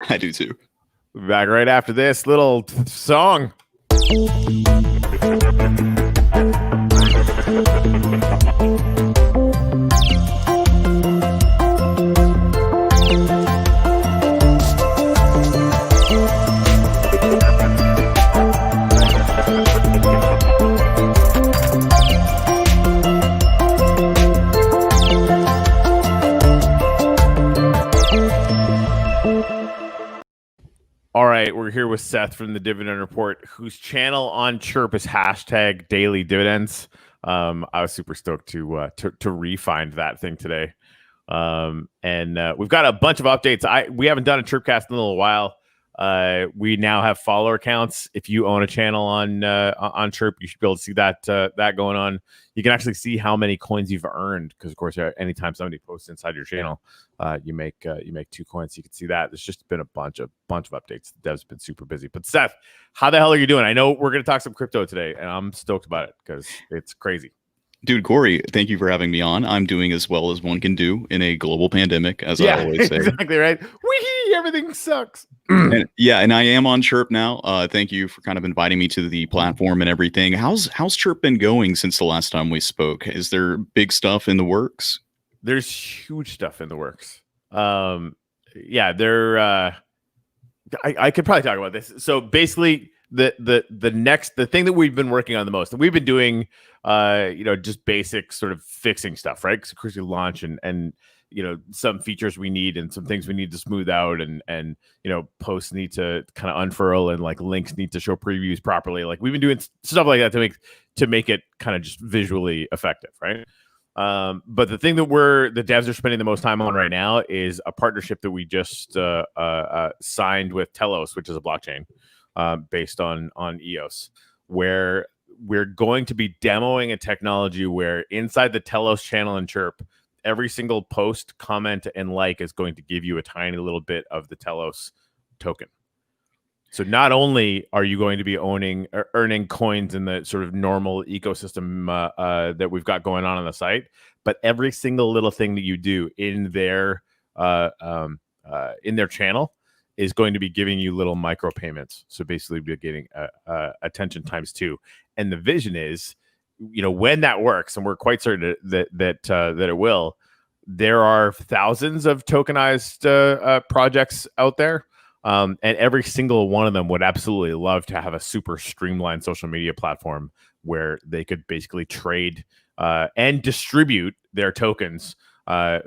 I do too. We'll be back right after this little song. All right, we're here with Seth from the Dividend Report, whose channel on Chirp is #DailyDividends. I was super stoked to refind that thing today, and we've got a bunch of updates. We haven't done a ChirpCast in a little while. We now have follower counts. If you own a channel on Chirp, you should be able to see that going on. You can actually see how many coins you've earned because, of course, anytime somebody posts inside your channel, you make 2 coins. You can see that. There's just been a bunch of updates. The dev's been super busy. But Seth, how the hell are you doing? I know we're going to talk some crypto today, and I'm stoked about it because it's crazy. Dude, Corey, thank you for having me on. I'm doing as well as one can do in a global pandemic, as I always say. Exactly right. Wee, everything sucks. And I am on Chirp now. Thank you for kind of inviting me to the platform and everything. How's Chirp been going since the last time we spoke? Is there big stuff in the works? There's huge stuff in the works. I could probably talk about this. So basically, the thing that we've been working on the most, and we've been doing just basic sort of fixing stuff, right? Because of course you launch and some features we need and some things we need to smooth out and posts need to kind of unfurl and like links need to show previews properly. Like we've been doing stuff like that to make it kind of just visually effective, right? But the thing that the devs are spending the most time on right now is a partnership that we just signed with Telos, which is a blockchain based on EOS, where we're going to be demoing a technology where inside the Telos channel in Chirp, every single post, comment, and like is going to give you a tiny little bit of the Telos token. So not only are you going to be earning coins in the sort of normal ecosystem that we've got going on the site, but every single little thing that you do in their channel is going to be giving you little micro payments. So basically, you're getting attention times 2. And the vision is, when that works, and we're quite certain that it will. There are thousands of tokenized projects out there. And every single one of them would absolutely love to have a super streamlined social media platform where they could basically trade and distribute their tokens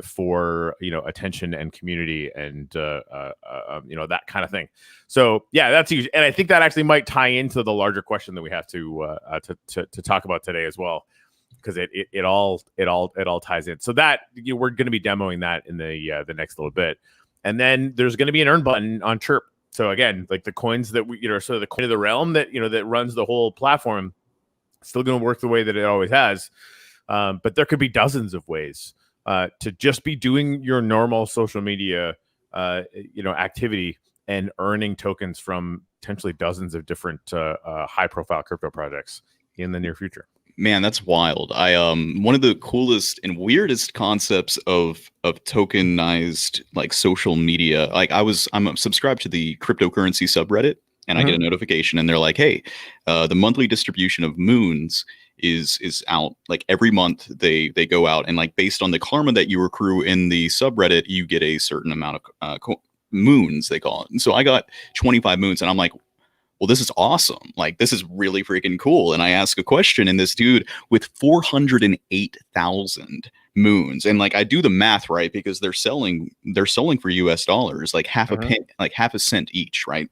for attention and community and that kind of thing. So yeah, that's huge, and I think that actually might tie into the larger question that we have to talk about today as well, because it all ties in. So that we're going to be demoing that in the next little bit. And then there's going to be an earn button on Chirp. So again, like the coins that we, sort of the coin of the realm that, that runs the whole platform, still going to work the way that it always has. But there could be dozens of ways to just be doing your normal social media, activity and earning tokens from potentially dozens of different high profile crypto projects in the near future. Man, that's wild. One of the coolest and weirdest concepts of tokenized like social media. Like I'm subscribed to the cryptocurrency subreddit, and I get a notification, and they're like, "Hey, the monthly distribution of moons is out. Like every month they go out, and like based on the karma that you accrue in the subreddit, you get a certain amount of moons, they call it. And so I got 25 moons, and I'm like, well, this is awesome. Like, this is really freaking cool. And I ask a question, and this dude with 408,000 moons, and like I do the math right because they're selling for US dollars, like half a cent each, right?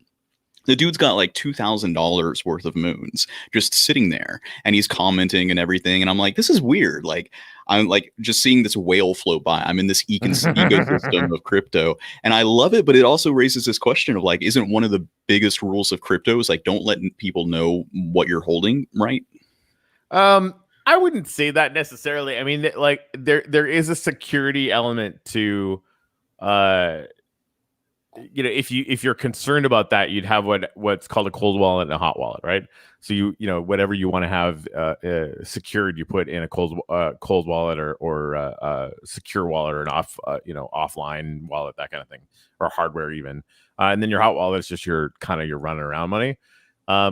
The dude's got like $2,000 worth of moons just sitting there, and he's commenting and everything. And I'm like, this is weird. Like, I'm like just seeing this whale float by. I'm in this ecosystem of crypto, and I love it. But it also raises this question of like, isn't one of the biggest rules of crypto is like, don't let people know what you're holding, right? I wouldn't say that necessarily. I mean, like there is a security element to, if you're concerned about that, you'd have what's called a cold wallet and a hot wallet, right? So whatever you want to have secured, you put in a cold wallet or secure wallet or an offline wallet, that kind of thing, or hardware even. and then your hot wallet is just your kind of your running around money.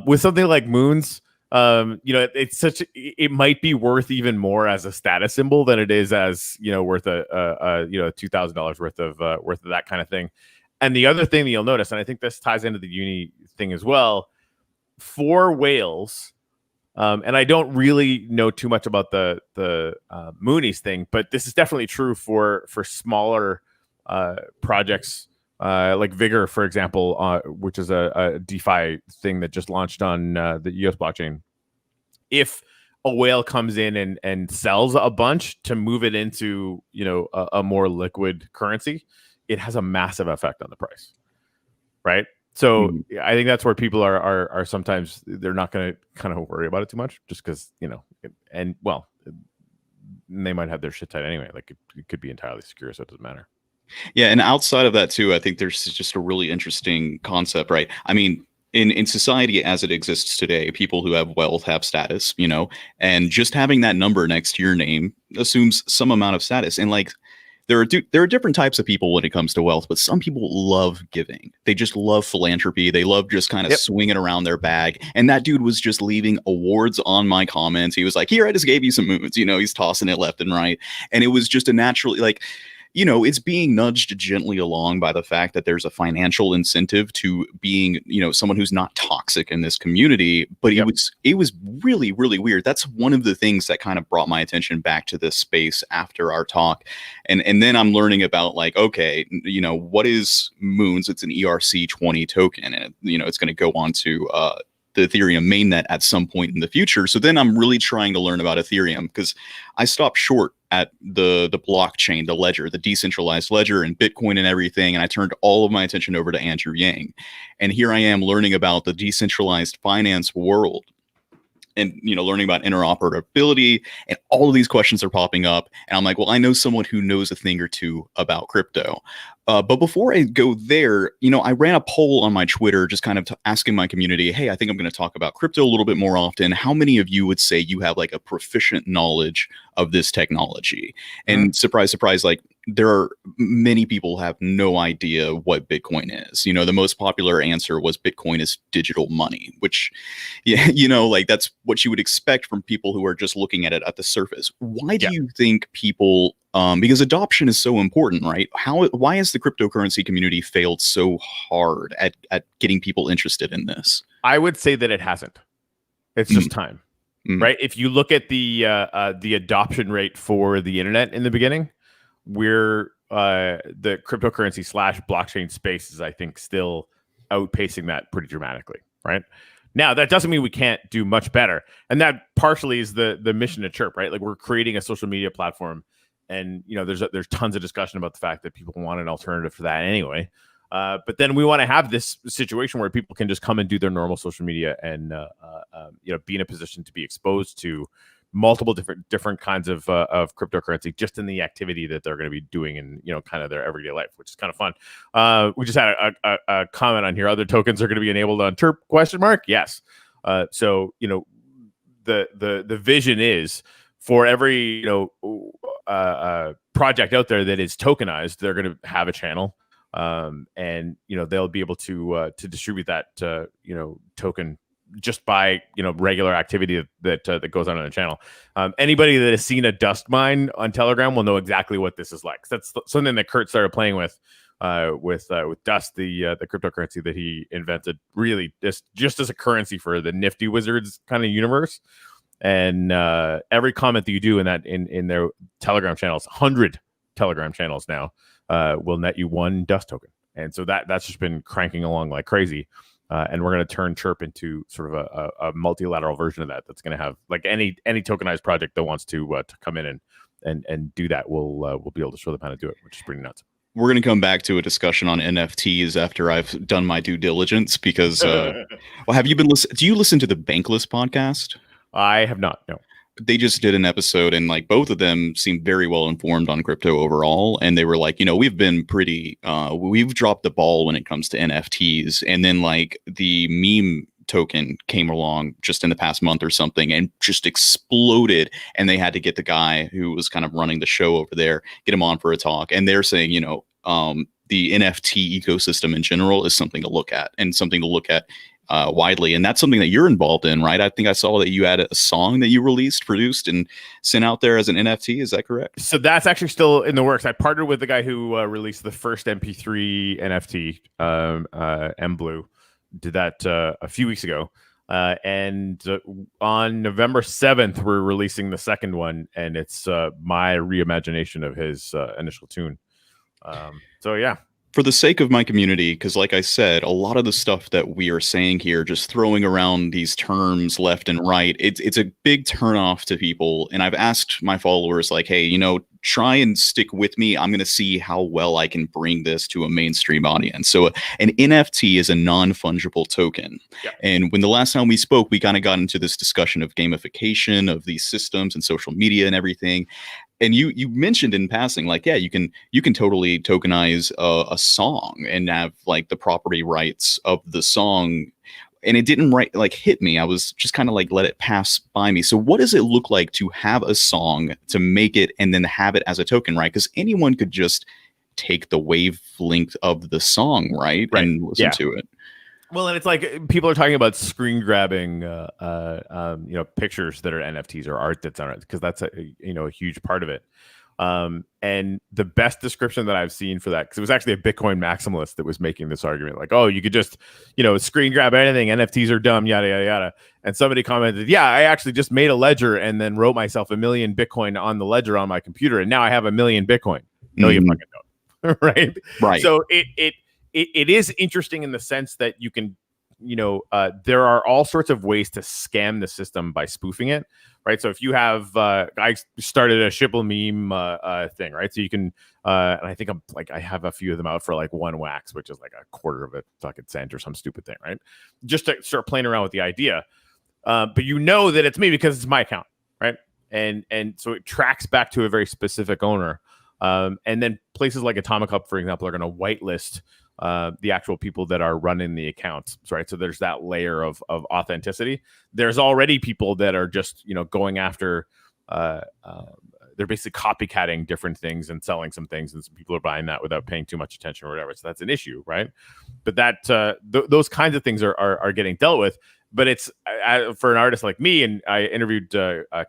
With something like Moons, it might be worth even more as a status symbol than it is as worth a $2,000 worth of that kind of thing. And the other thing that you'll notice, and I think this ties into the uni thing as well, for whales. And I don't really know too much about the Moonies thing, but this is definitely true for smaller projects like Vigor, for example, which is a DeFi thing that just launched on the EOS blockchain. If a whale comes in and sells a bunch to move it into a more liquid currency, it has a massive effect on the price, right? So I think that's where people are sometimes they're not going to kind of worry about it too much, just because and well, they might have their shit tight anyway. Like it could be entirely secure, so it doesn't matter. Yeah, and outside of that too, I think there's just a really interesting concept, right? I mean, in society as it exists today, people who have wealth have status, and just having that number next to your name assumes some amount of status. And like, there are different types of people when it comes to wealth, but some people love giving. They just love philanthropy. They love just kind of swinging around their bag. And that dude was just leaving awards on my comments. He was like, "Here, I just gave you some moons." He's tossing it left and right, and it was just a naturally like. It's being nudged gently along by the fact that there's a financial incentive to being, someone who's not toxic in this community. But it was really, really weird. That's one of the things that kind of brought my attention back to this space after our talk. And then I'm learning about like, okay, what is Moons? It's an ERC20 token, and it's going to go on to the Ethereum mainnet at some point in the future. So then I'm really trying to learn about Ethereum, because I stopped short at the blockchain, the ledger, the decentralized ledger, and Bitcoin and everything. And I turned all of my attention over to Andrew Yang. And here I am learning about the decentralized finance world, and learning about interoperability, and all of these questions are popping up. And I'm like, well, I know someone who knows a thing or two about crypto. But before I go there, I ran a poll on my Twitter, just kind of asking my community, hey, I think I'm going to talk about crypto a little bit more often. How many of you would say you have like a proficient knowledge of this technology? And surprise, surprise, like there are many people have no idea what Bitcoin is. The most popular answer was Bitcoin is digital money, which, like that's what you would expect from people who are just looking at it at the surface. Why do you think people, because adoption is so important, right? Why has the cryptocurrency community failed so hard at getting people interested in this? I would say that it hasn't. It's just time, right? If you look at the adoption rate for the internet in the beginning, we're the cryptocurrency / blockchain space is, I think, still outpacing that pretty dramatically, right? Now, that doesn't mean we can't do much better. And that partially is the mission of Chirp, right? Like we're creating a social media platform, and there's tons of discussion about the fact that people want an alternative for that anyway. But then we want to have this situation where people can just come and do their normal social media and be in a position to be exposed to multiple different kinds of cryptocurrency just in the activity that they're going to be doing in kind of their everyday life, which is kind of fun. We just had a comment on here. Other tokens are going to be enabled on Chirp ? Yes. So the vision is for every project out there that is tokenized, they're going to have a channel, and they'll be able to distribute that token just by regular activity that goes on the channel. Anybody that has seen a dust mine on Telegram will know exactly what this is like. That's something that Kurt started playing with Dust, the cryptocurrency that he invented, really just as a currency for the Nifty Wizards kind of universe. And every comment that you do in their Telegram channels, 100 Telegram channels now, will net you one Dust token. And so that's just been cranking along like crazy. And we're going to turn Chirp into sort of a multilateral version of that. That's going to have like any tokenized project that wants to come in and do that. We'll be able to show them how to do it, which is pretty nuts. We're going to come back to a discussion on NFTs after I've done my due diligence, because have you been listening? Do you listen to the Bankless podcast? I have not. No. They just did an episode, and like both of them seemed very well informed on crypto overall. And they were like, we've been pretty, we've dropped the ball when it comes to NFTs. And then like the meme token came along just in the past month or something and just exploded. And they had to get the guy who was kind of running the show over there, get him on for a talk. And they're saying, the NFT ecosystem in general is something to look at, and something to look at widely. And that's something that you're involved in, right? I think I saw that you had a song that you released, produced, and sent out there as an NFT. Is that correct? So that's actually still in the works. I partnered with the guy who released the first MP3 NFT, M-Blue. Did that a few weeks ago. And on November 7th, we're releasing the second one, and it's my reimagination of his initial tune. So yeah. For the sake of my community, because like I said, a lot of the stuff that we are saying here, just throwing around these terms left and right, it's a big turnoff to people. And I've asked my followers, like, hey, try and stick with me. I'm going to see how well I can bring this to a mainstream audience. So an NFT is a non-fungible token. Yep. And when the last time we spoke, we kind of got into this discussion of gamification of these systems and social media and everything. And you mentioned in passing, like, yeah, you can totally tokenize a song and have like the property rights of the song. And it didn't hit me. I was just kind of like, let it pass by me. So what does it look like to have a song, to make it and then have it as a token, right? Because anyone could just take the wavelength of the song, right? And listen to it. Well, and it's like people are talking about screen grabbing, pictures that are NFTs or art that's on it, because that's a huge part of it. And the best description that I've seen for that, because it was actually a Bitcoin maximalist that was making this argument, like, oh, you could just, screen grab anything. NFTs are dumb, yada, yada, yada. And somebody commented, yeah, I actually just made a ledger and then wrote myself 1 million Bitcoin on the ledger on my computer. And now I have 1 million Bitcoin. No, you fucking don't. Right. So it is interesting in the sense that you can, there are all sorts of ways to scam the system by spoofing it, right? So if you have, I started a Shipple meme thing, right? So you can, and I think I have a few of them out for like 1 wax, which is like a quarter of a fucking cent or some stupid thing, right? Just to start playing around with the idea. But that it's me because it's my account, right? And so it tracks back to a very specific owner. And then places like Atomic Hub, for example, are going to whitelist the actual people that are running the accounts, right? So there's that layer of authenticity. There's already people that are just, going after, they're basically copycatting different things and selling some things, and some people are buying that without paying too much attention or whatever. So that's an issue, right? But that those kinds of things are getting dealt with. But it's for an artist like me, and I interviewed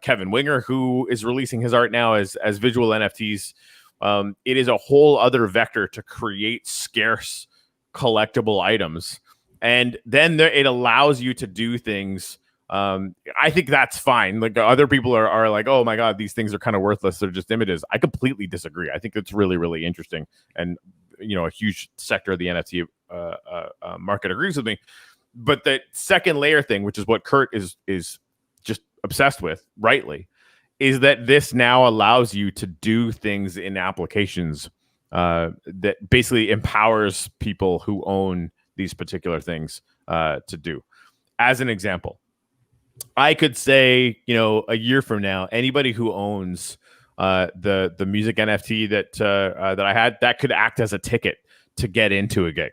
Kevin Winger, who is releasing his art now as visual NFTs. It is a whole other vector to create scarce collectible items. And then it allows you to do things. I think that's fine. Like other people are like, oh my God, these things are kind of worthless. They're just images. I completely disagree. I think it's really, really interesting. And, a huge sector of the NFT market agrees with me. But the second layer thing, which is what Kurt is just obsessed with, rightly, is that this now allows you to do things in applications that basically empowers people who own these particular things to do. As an example, I could say, a year from now, anybody who owns the music NFT that I had, that could act as a ticket to get into a gig,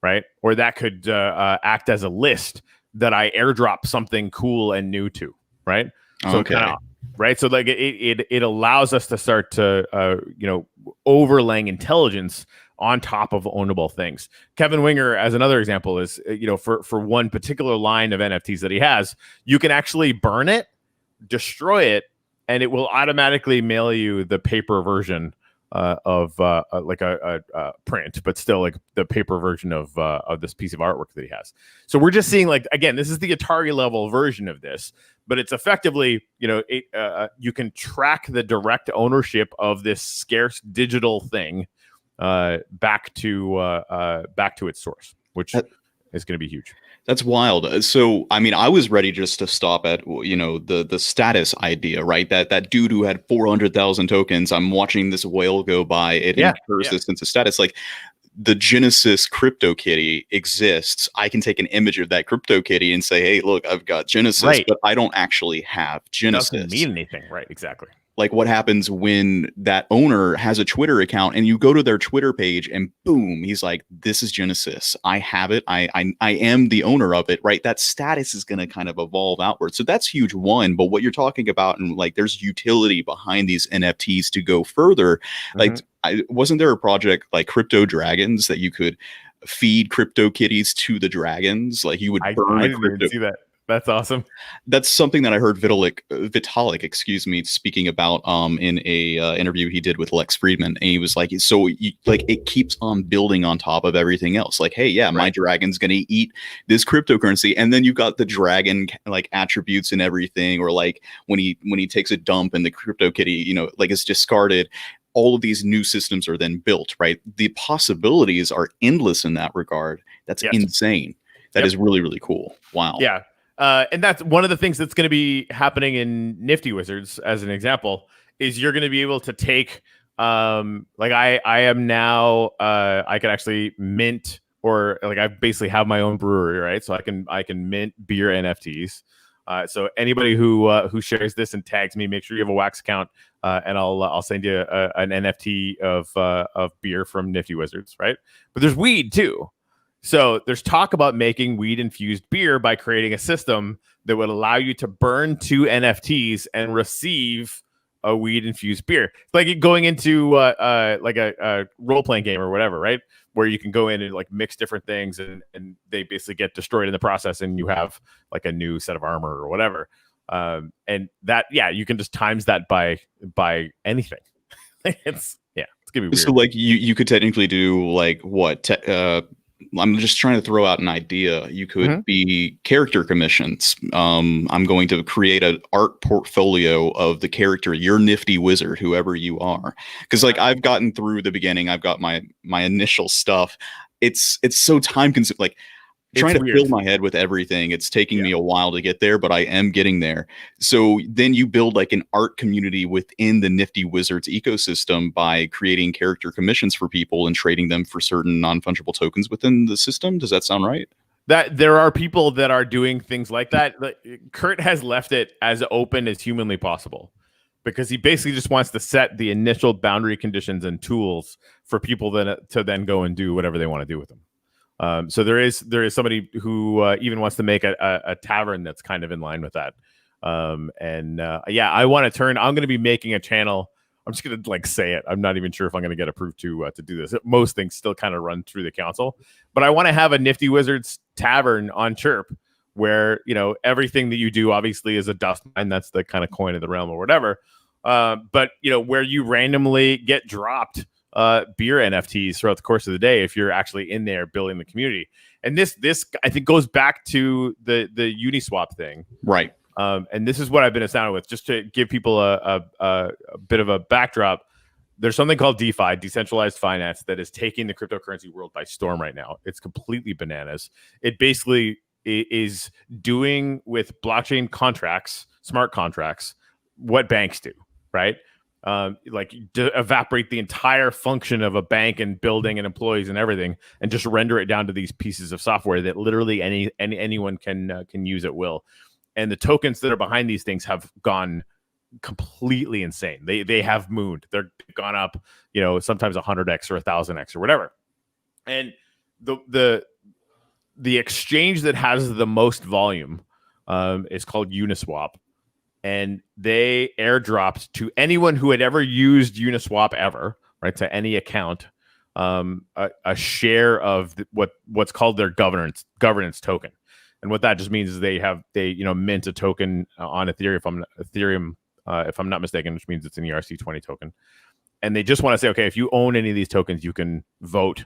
right? Or that could act as a list that I airdrop something cool and new to, right? So okay. Right. So like it allows us to start to, overlaying intelligence on top of ownable things. Kevin Winger, as another example, is, for one particular line of NFTs that he has, you can actually burn it, destroy it, and it will automatically mail you the paper version of like a print, but still like the paper version of this piece of artwork that he has. So we're just seeing, like, again, this is the Atari level version of this, but it's effectively, you can track the direct ownership of this scarce digital thing back to its source, which is going to be huge. That's wild. So, I mean, I was ready just to stop at, the status idea, right? That dude who had 400,000 tokens, I'm watching this whale go by, it incurs this sense of status. Like, the Genesis CryptoKitty exists. I can take an image of that CryptoKitty and say, hey, look, I've got Genesis, but I don't actually have Genesis. Doesn't mean anything. Right, exactly. Like, what happens when that owner has a Twitter account and you go to their Twitter page and boom, he's like, this is Genesis. I have it. I am the owner of it, right? That status is going to kind of evolve outward. So that's huge one. But what you're talking about, and like, there's utility behind these NFTs to go further. Like, wasn't there a project like Crypto Dragons that you could feed crypto kitties to the dragons? Like you would burn I a didn't even crypto. see that. That's awesome. That's something that I heard Vitalik, excuse me, speaking about in a interview he did with Lex Friedman, and he was like, so like it keeps on building on top of everything else. Like, hey, yeah, my dragon's gonna eat this cryptocurrency, and then you've got the dragon like attributes and everything, or like when he takes a dump and the crypto kitty, you know, like it's discarded. All of these new systems are then built, right? The possibilities are endless in that regard. That's insane. That is really, really cool. Wow. Yeah. And that's one of the things that's going to be happening in Nifty Wizards, as an example, is you're going to be able to take, like I am now, I can actually mint, or like I basically have my own brewery, right? So I can mint beer NFTs. So anybody who shares this and tags me, make sure you have a Wax account, and I'll send you an NFT of beer from Nifty Wizards, right? But there's weed too. So there's talk about making weed infused beer by creating a system that would allow you to burn 2 NFTs and receive a weed infused beer. It's like going into like a role playing game or whatever, right? Where you can go in and like mix different things and they basically get destroyed in the process, and you have like a new set of armor or whatever. And that, yeah, you can just times that by anything. It's gonna be weird. So like you could technically do like what? I'm just trying to throw out an idea. You could be character commissions. I'm going to create an art portfolio of the character, your nifty wizard, whoever you are. Because like I've gotten through the beginning, I've got my initial stuff. It's so time consuming. Like trying to fill my head with everything. It's taking me a while to get there, but I am getting there. So then you build like an art community within the Nifty Wizards ecosystem by creating character commissions for people and trading them for certain non-fungible tokens within the system. Does that sound right? That there are people that are doing things like that. Kurt has left it as open as humanly possible, because he basically just wants to set the initial boundary conditions and tools for people to then go and do whatever they want to do with them. So there is somebody who even wants to make a tavern that's kind of in line with that. I want to I'm going to be making a channel. I'm just going to like say it. I'm not even sure if I'm going to get approved to do this. Most things still kind of run through the council, but I want to have a Nifty Wizards tavern on Chirp where, you know, everything that you do obviously is a dust mine. That's the kind of coin of the realm or whatever. But you know, where you randomly get dropped beer NFTs throughout the course of the day if you're actually in there building the community. And this I think goes back to the Uniswap thing, right? And this is what I've been astounded with. Just to give people a bit of a backdrop, there's something called DeFi, Decentralized Finance, that is taking the cryptocurrency world by storm right now. It's completely bananas. It basically is doing with blockchain contracts, smart contracts, what banks do, right? Like evaporate the entire function of a bank and building and employees and everything, and just render it down to these pieces of software that literally anyone can use at will. And the tokens that are behind these things have gone completely insane. They have mooned. They're gone up, you know, sometimes 100x or 1000x or whatever. And the exchange that has the most volume is called Uniswap. And they airdropped to anyone who had ever used Uniswap ever, right, to any account, a share of what's called their governance token. And what that just means is they mint a token on Ethereum, if I'm not mistaken, which means it's an ERC20 token. And they just want to say, okay, if you own any of these tokens, you can vote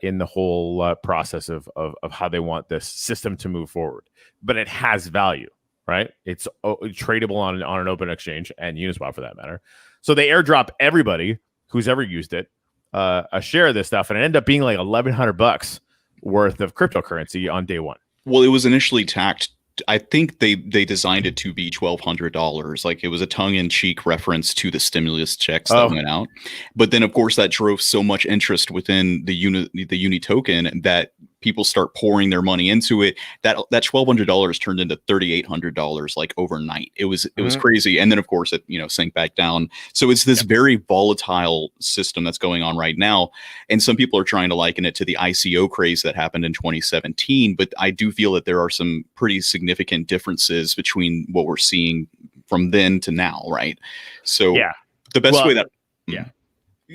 in the whole process of how they want this system to move forward. But it has value. Right, it's tradable on an open exchange, and Uniswap for that matter. So they airdrop everybody who's ever used it a share of this stuff, and it ended up being like $1,100 worth of cryptocurrency on day one. Well, it was initially tacked. I think they designed it to be $1,200. Like it was a tongue-in-cheek reference to the stimulus checks that went out. But then, of course, that drove so much interest within the Uni token that people start pouring their money into it. That $1,200 turned into $3,800 like overnight. It was crazy. And then, of course, it sank back down. So it's this very volatile system that's going on right now. And some people are trying to liken it to the ICO craze that happened in 2017. But I do feel that there are some pretty significant differences between what we're seeing from then to now, right? So the best way that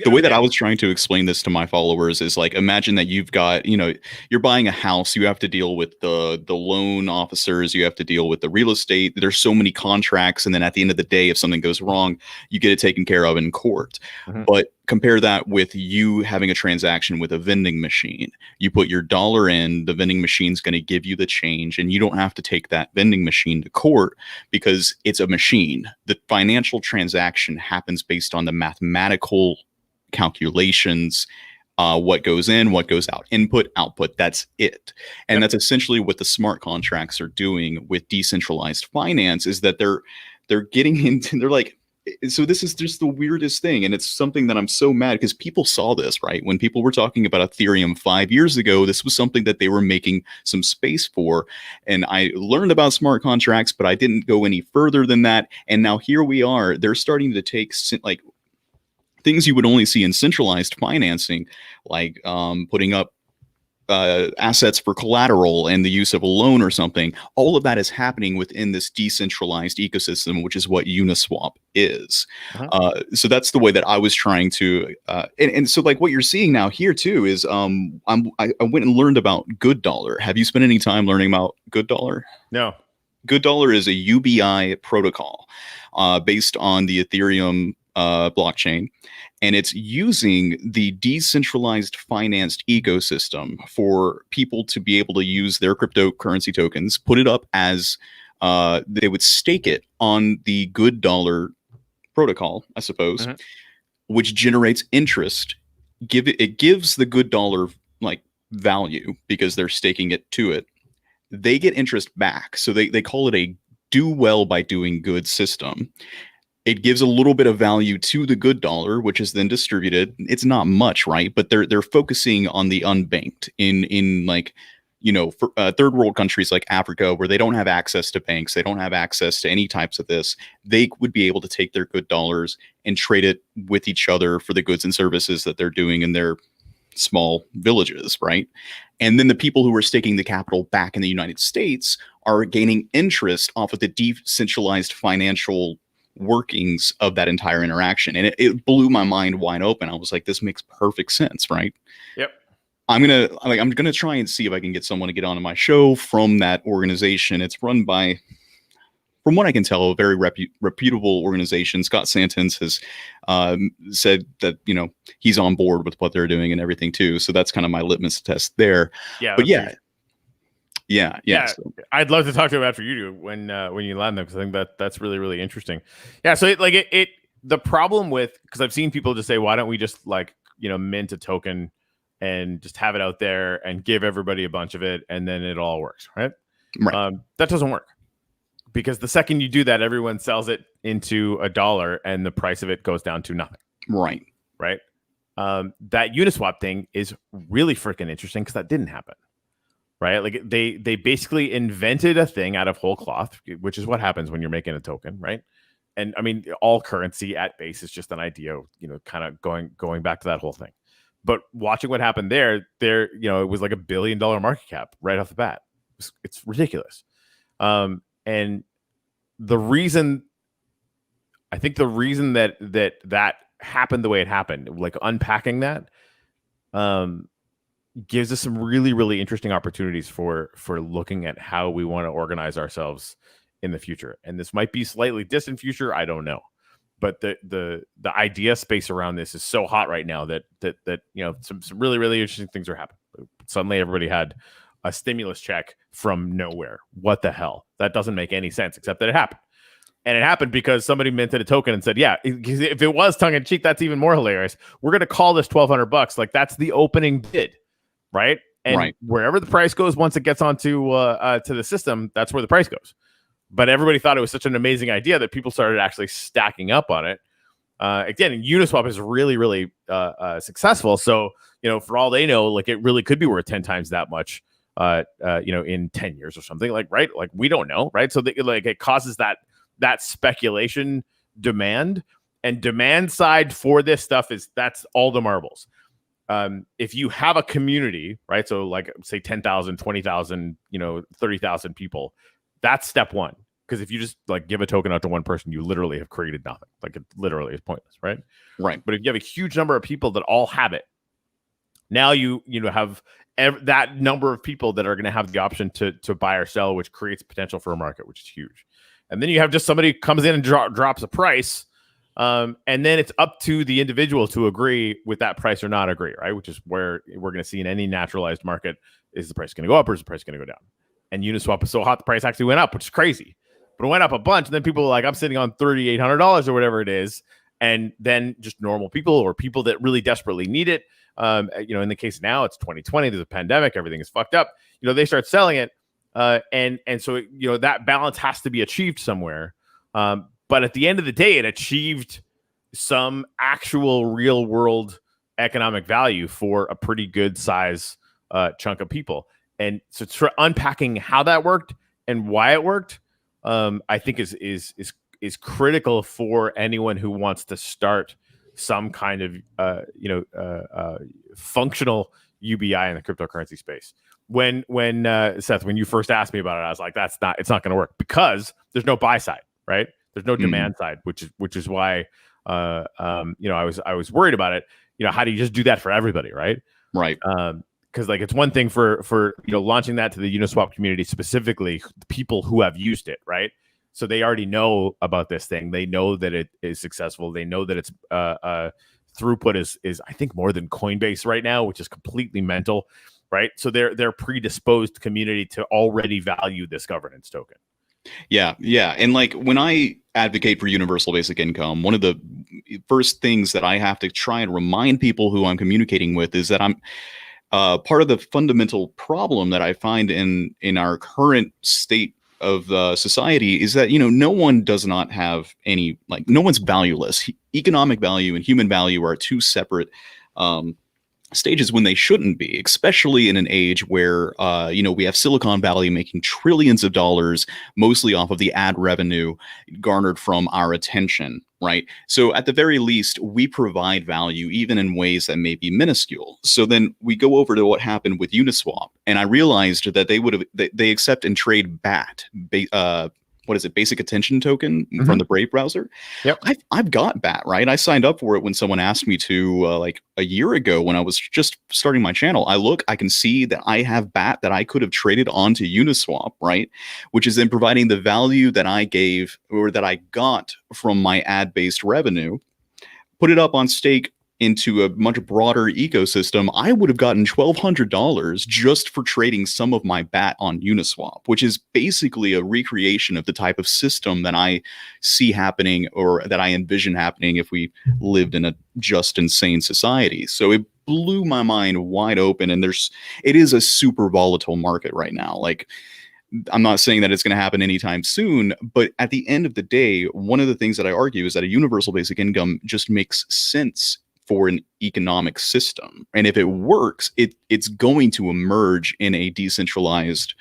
The way that I was trying to explain this to my followers is like, imagine that you've got, you're buying a house, you have to deal with the loan officers, you have to deal with the real estate. There's so many contracts. And then at the end of the day, if something goes wrong, you get it taken care of in court. Mhm. But compare that with you having a transaction with a vending machine. You put your dollar in, the vending machine's going to give you the change, and you don't have to take that vending machine to court because it's a machine. The financial transaction happens based on the mathematical calculations, what goes in, what goes out, input, output. That's it. And that's essentially what the smart contracts are doing with decentralized finance, is that they're getting into, they're like, so this is just the weirdest thing. And it's something that I'm so mad because people saw this, right? When people were talking about Ethereum 5 years ago, this was something that they were making some space for. And I learned about smart contracts, but I didn't go any further than that. And now here we are. They're starting to take like things you would only see in centralized financing, like putting up assets for collateral and the use of a loan or something. All of that is happening within this decentralized ecosystem, which is what Uniswap is. So that's the way that I was trying to, and so like what you're seeing now here too is I went and learned about Good Dollar. Have you spent any time learning about Good Dollar? No. Good Dollar is a UBI protocol based on the Ethereum blockchain, and it's using the decentralized financed ecosystem for people to be able to use their cryptocurrency tokens, put it up as they would stake it on the Good Dollar protocol, I suppose, which generates interest. It gives the Good Dollar like value because they're staking it to it. They get interest back, so they call it a do well by doing good system. It gives a little bit of value to the Good Dollar, which is then distributed. It's not much, right? But they're focusing on the unbanked in like, for, third world countries like Africa, where they don't have access to banks, they don't have access to any types of this. They would be able to take their Good Dollars and trade it with each other for the goods and services that they're doing in their small villages, right? And then the people who are staking the capital back in the United States are gaining interest off of the decentralized financial workings of that entire interaction. And it blew my mind wide open. I was like, this makes perfect sense, right? Yep. I'm gonna try and see if I can get someone to get onto my show from that organization. It's run by, from what I can tell, a very reputable organization. Scott Santens has said that he's on board with what they're doing and everything too. So that's kind of my litmus test there. Yeah, but yeah. So I'd love to talk to him after you do when you land them, because I think that's really, really interesting. Yeah. So the problem with, because I've seen people just say, why don't we just mint a token and just have it out there and give everybody a bunch of it and then it all works, right? That doesn't work, because the second you do that, everyone sells it into $1 and the price of it goes down to nothing. Right. That Uniswap thing is really freaking interesting because that didn't happen. Right. Like they basically invented a thing out of whole cloth, which is what happens when you're making a token. Right. And I mean, all currency at base is just an idea, kind of going back to that whole thing. But watching what happened there, it was like $1 billion market cap right off the bat. It's ridiculous. And the reason that happened the way it happened, like unpacking that, gives us some really, really interesting opportunities for looking at how we want to organize ourselves in the future. And this might be slightly distant future, I don't know. But the idea space around this is so hot right now that some really, really interesting things are happening. Suddenly everybody had a stimulus check from nowhere. What the hell? That doesn't make any sense, except that it happened. And it happened because somebody minted a token and said, yeah, if it was tongue in cheek, that's even more hilarious. We're going to call this $1,200. Like, that's the opening bid. Right. And wherever the price goes, once it gets onto to the system, that's where the price goes. But everybody thought it was such an amazing idea that people started actually stacking up on it. Again, Uniswap is really, really successful. So, for all they know, like, it really could be worth 10 times that much, in 10 years or something, right? Like, we don't know. Right. So it causes that speculation demand, and demand side for this stuff that's all the marbles. If you have a community, right? So like say 10,000, 20,000, 30,000 people, that's step one. Because if you just like give a token out to one person, you literally have created nothing. Like it literally is pointless, right? Right. But if you have a huge number of people that all have it, now you have that number of people that are going to have the option to buy or sell, which creates potential for a market, which is huge. And then you have just somebody comes in and drops a price, and then it's up to the individual to agree with that price or not agree, right? Which is where we're going to see in any naturalized market: is the price going to go up or is the price going to go down? And Uniswap was so hot, the price actually went up, which is crazy. But it went up a bunch, and then people were like, "I'm sitting on $3,800 or whatever it is," and then just normal people or people that really desperately need it. In the case now, it's 2020. There's a pandemic. Everything is fucked up. They start selling it, and so that balance has to be achieved somewhere. But at the end of the day, it achieved some actual real world economic value for a pretty good size chunk of people. And so, unpacking how that worked and why it worked, I think is critical for anyone who wants to start some kind of functional UBI in the cryptocurrency space. When Seth, when you first asked me about it, I was like, it's not going to work because there's no buy side, right? There's no demand side, which is why I was worried about it. How do you just do that for everybody, right? Right. Because like it's one thing for launching that to the Uniswap community, specifically people who have used it, right? So they already know about this thing. They know that it is successful. They know that its throughput is I think more than Coinbase right now, which is completely mental, right? So they're predisposed community to already value this governance token. Yeah. And like when I advocate for universal basic income, one of the first things that I have to try and remind people who I'm communicating with is that I'm part of the fundamental problem that I find in our current state of society is that no one does not have any, like, no one's valueless. Economic value and human value are two separate stages when they shouldn't be, especially in an age where we have Silicon Valley making trillions of dollars mostly off of the ad revenue garnered from our attention, right? So at the very least, we provide value even in ways that may be minuscule. So then we go over to what happened with Uniswap, and I realized that they accept and trade BAT. What is it? Basic attention token from the Brave browser. Yep. I've got BAT, right? I signed up for it when someone asked me to, like a year ago when I was just starting my channel. I can see that I have BAT that I could have traded onto Uniswap, right? Which is then providing the value that I gave or that I got from my ad-based revenue, put it up on stake into a much broader ecosystem. I would have gotten $1,200 just for trading some of my BAT on Uniswap, which is basically a recreation of the type of system that I see happening or that I envision happening if we lived in a just insane society. So it blew my mind wide open, and it is a super volatile market right now. Like, I'm not saying that it's going to happen anytime soon, but at the end of the day, one of the things that I argue is that a universal basic income just makes sense for an economic system. And if it works, it's going to emerge in a decentralized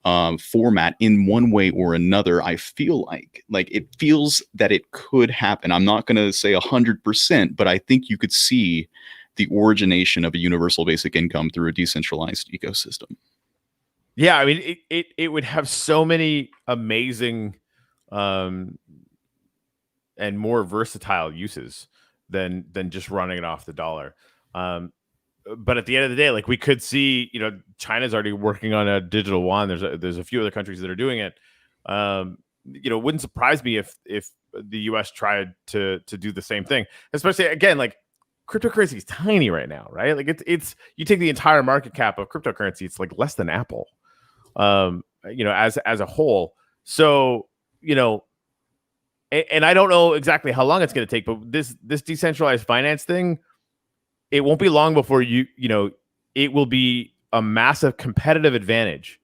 format in one way or another. I feel like it feels that it could happen. I'm not going to say 100%, but I think you could see the origination of a universal basic income through a decentralized ecosystem. Yeah, I mean, it would have so many amazing and more versatile uses than just running it off the dollar. But at the end of the day, like, we could see, China's already working on a digital yuan. There's a few other countries that are doing it. It wouldn't surprise me if the US tried to do the same thing, especially, again, like, cryptocurrency is tiny right now, right? Like it's you take the entire market cap of cryptocurrency, it's like less than Apple, as a whole. So, and I don't know exactly how long it's going to take, but this decentralized finance thing, it won't be long before it will be a massive competitive advantage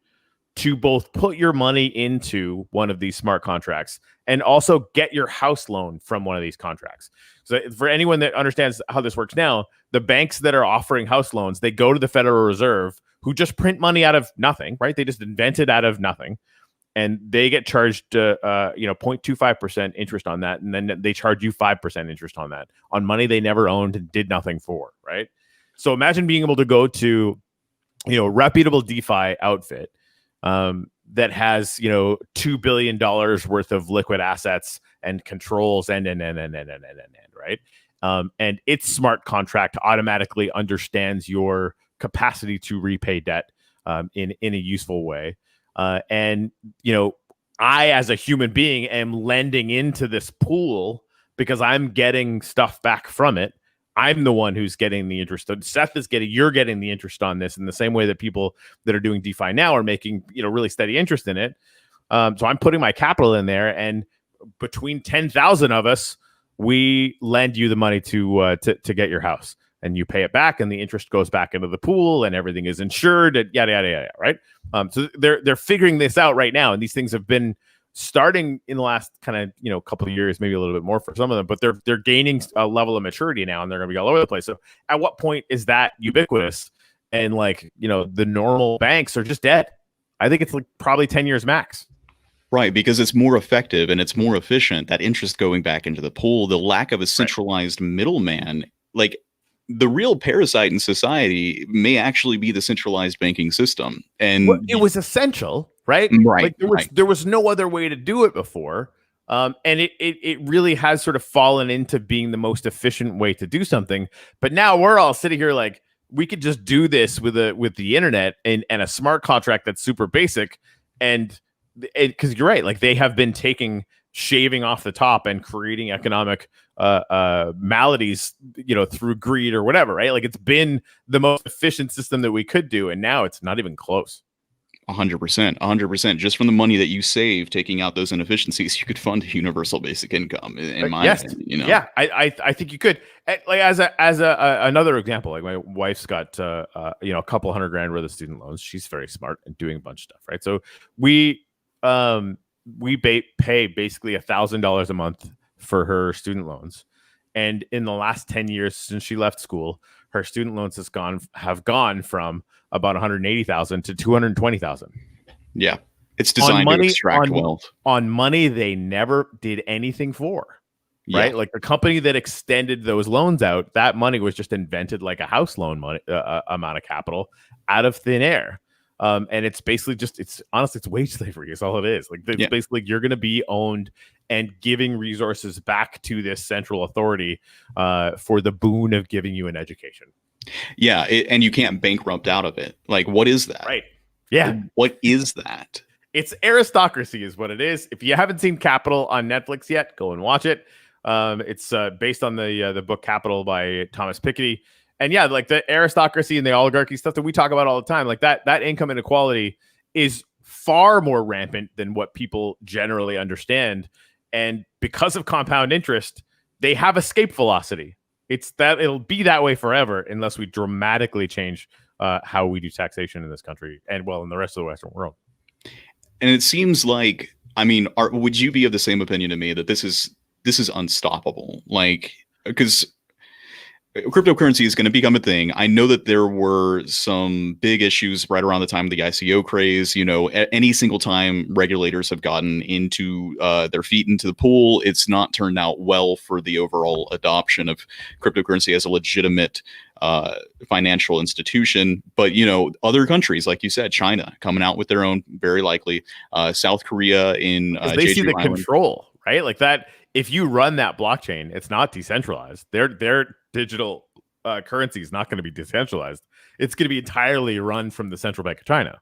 to both put your money into one of these smart contracts and also get your house loan from one of these contracts. So for anyone that understands how this works now, the banks that are offering house loans, they go to the Federal Reserve, who just print money out of nothing, right? They just invent it out of nothing. And they get charged 0.25% interest on that. And then they charge you 5% interest on that, on money they never owned and did nothing for, right? So imagine being able to go to, reputable DeFi outfit, that has, $2 billion worth of liquid assets and controls and right. And its smart contract automatically understands your capacity to repay debt in a useful way. And I, as a human being, am lending into this pool because I'm getting stuff back from it. I'm the one who's getting the interest. Seth is you're getting the interest on this in the same way that people that are doing DeFi now are making, really steady interest in it. So I'm putting my capital in there, and between 10,000 of us, we lend you the money to get your house, and you pay it back, and the interest goes back into the pool, and everything is insured, and yada yada yada. Right? So they're figuring this out right now, and these things have been starting in the last kind of couple of years, maybe a little bit more for some of them, but they're gaining a level of maturity now, and they're going to be all over the place. So at what point is that ubiquitous, and the normal banks are just dead? I think it's probably 10 years max. Right, because it's more effective and it's more efficient. That interest going back into the pool, the lack of a centralized middleman, the real parasite in society may actually be the centralized banking system. And it was essential, right? Right. There was no other way to do it before. And it really has sort of fallen into being the most efficient way to do something. But now we're all sitting here we could just do this with the internet and a smart contract that's super basic. And because you're right, they have been shaving off the top and creating economic maladies, through greed or whatever, right? It's been the most efficient system that we could do, and now it's not even close. 100%. Just from the money that you save, taking out those inefficiencies, you could fund a universal basic income. In my opinion, yeah, I think you could. As another example, my wife's got a couple $100,000 worth of student loans. She's very smart and doing a bunch of stuff, right? So we pay basically $1,000 a month for her student loans, and in the last 10 years since she left school, her student loans have gone from about $180,000 to $220,000. Yeah, it's designed to extract wealth on money they never did anything for. Right, the company that extended those loans out, that money was just invented like a house loan money amount of capital out of thin air. And it's basically it's wage slavery is all it is. Basically you're going to be owned and giving resources back to this central authority for the boon of giving you an education. Yeah. And you can't bankrupt out of it. What is that? Right. Yeah. What is that? It's aristocracy is what it is. If you haven't seen Capital on Netflix yet, go and watch it. It's based on the book Capital by Thomas Piketty. And yeah, the aristocracy and the oligarchy stuff that we talk about all the time, that income inequality is far more rampant than what people generally understand. And because of compound interest, they have escape velocity. It'll be that way forever unless we dramatically change how we do taxation in this country and in the rest of the Western world. And it seems would you be of the same opinion to me that this is unstoppable? Because cryptocurrency is going to become a thing. I know that there were some big issues right around the time of the ICO craze. Any single time regulators have gotten into their feet into the pool, it's not turned out well for the overall adoption of cryptocurrency as a legitimate financial institution. But, other countries, like you said, China coming out with their own, very likely, South Korea in they see the control, right? That. If you run that blockchain, it's not decentralized. Their digital currency is not going to be decentralized. It's going to be entirely run from the central bank of China.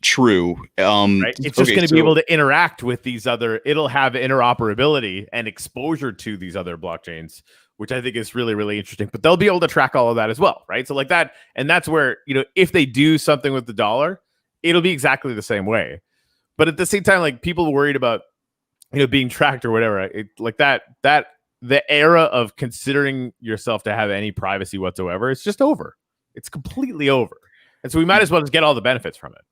True. Right? It's just going to be able to interact with these other. It'll have interoperability and exposure to these other blockchains, which I think is really, really interesting. But they'll be able to track all of that as well, right? So that, and that's where if they do something with the dollar, it'll be exactly the same way. But at the same time, people worried about being tracked or whatever, the era of considering yourself to have any privacy whatsoever, it's just over. It's completely over. And so we might as well just get all the benefits from it.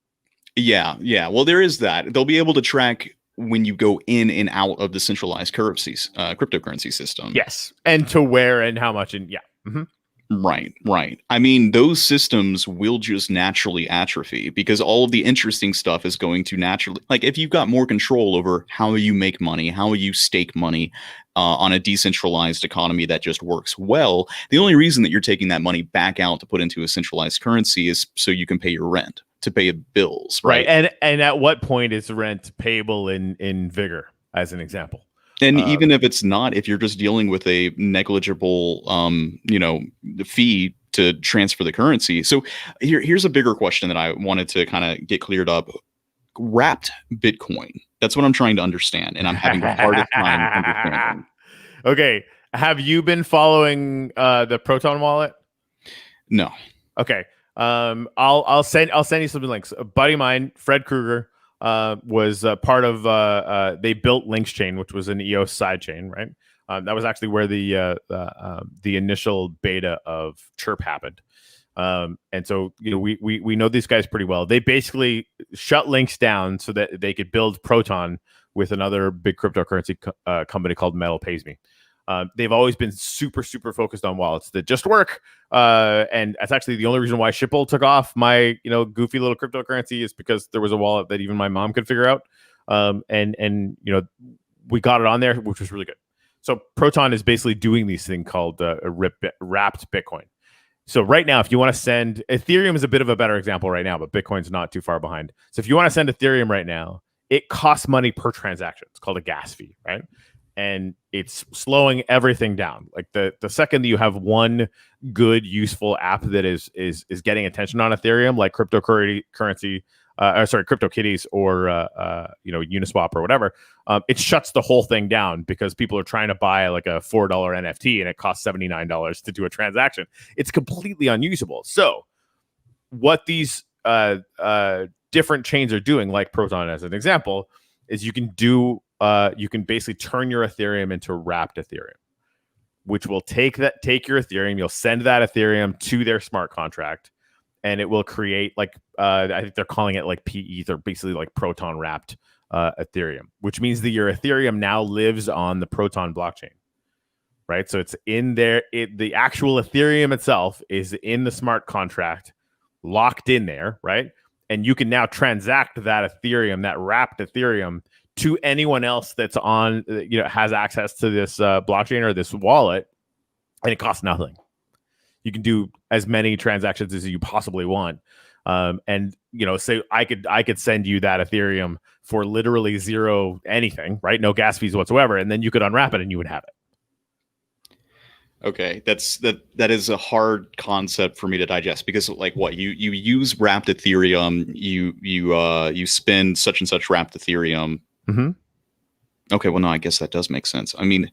Yeah. Well, there is that. They'll be able to track when you go in and out of the centralized cryptocurrency system. Yes. And to where and how much. And yeah. Mm-hmm. Right. Those systems will just naturally atrophy because all of the interesting stuff is going to naturally, if you've got more control over how you make money, how you stake money on a decentralized economy that just works well, the only reason that you're taking that money back out to put into a centralized currency is so you can pay your rent. to pay bills, right? And at what point is rent payable in Vigor, as an example? And even if it's not, if you're just dealing with a negligible, fee to transfer the currency. So here's a bigger question that I wanted to kind of get cleared up. Wrapped Bitcoin. That's what I'm trying to understand, and I'm having the hardest time understanding. Okay, have you been following the Proton wallet? No. Okay. I'll send you some links. A buddy of mine, Fred Kruger, was part of. They built Links Chain, which was an EOS sidechain, right? That was actually where the initial beta of Chirp happened. And so we know these guys pretty well. They basically shut Links down so that they could build Proton with another big cryptocurrency company called Metal Pays Me. They've always been super focused on wallets that just work, and that's actually the only reason why Shipple took off. My goofy little cryptocurrency is because there was a wallet that even my mom could figure out, and we got it on there, which was really good. So Proton is basically doing these thing called wrapped Bitcoin. So right now, if you want to send Ethereum is a bit of a better example right now, but Bitcoin's not too far behind. So if you want to send Ethereum right now, it costs money per transaction. It's called a gas fee, right? And it's slowing everything down. Like the second that you have one good, useful app that is getting attention on Ethereum, like CryptoKitties or Uniswap or whatever, it shuts the whole thing down because people are trying to buy like a $4 NFT and it costs $79 to do a transaction. It's completely unusable. So what these different chains are doing, like Proton as an example, is you can basically turn your Ethereum into wrapped Ethereum, which will take your Ethereum, you'll send that Ethereum to their smart contract, and it will create I think they're calling it like PETH, or basically like Proton wrapped Ethereum, which means that your Ethereum now lives on the Proton blockchain, right? So it's in there. The actual Ethereum itself is in the smart contract, locked in there, right? And you can now transact that Ethereum, that wrapped Ethereum, to anyone else that's on, has access to this blockchain or this wallet, and it costs nothing. You can do as many transactions as you possibly want, say I could send you that Ethereum for literally zero anything, right? No gas fees whatsoever, and then you could unwrap it and you would have it. Okay, that is a hard concept for me to digest, because you use wrapped Ethereum, you spend such and such wrapped Ethereum. Mm-hmm. Okay, well, no, I guess that does make sense. I mean,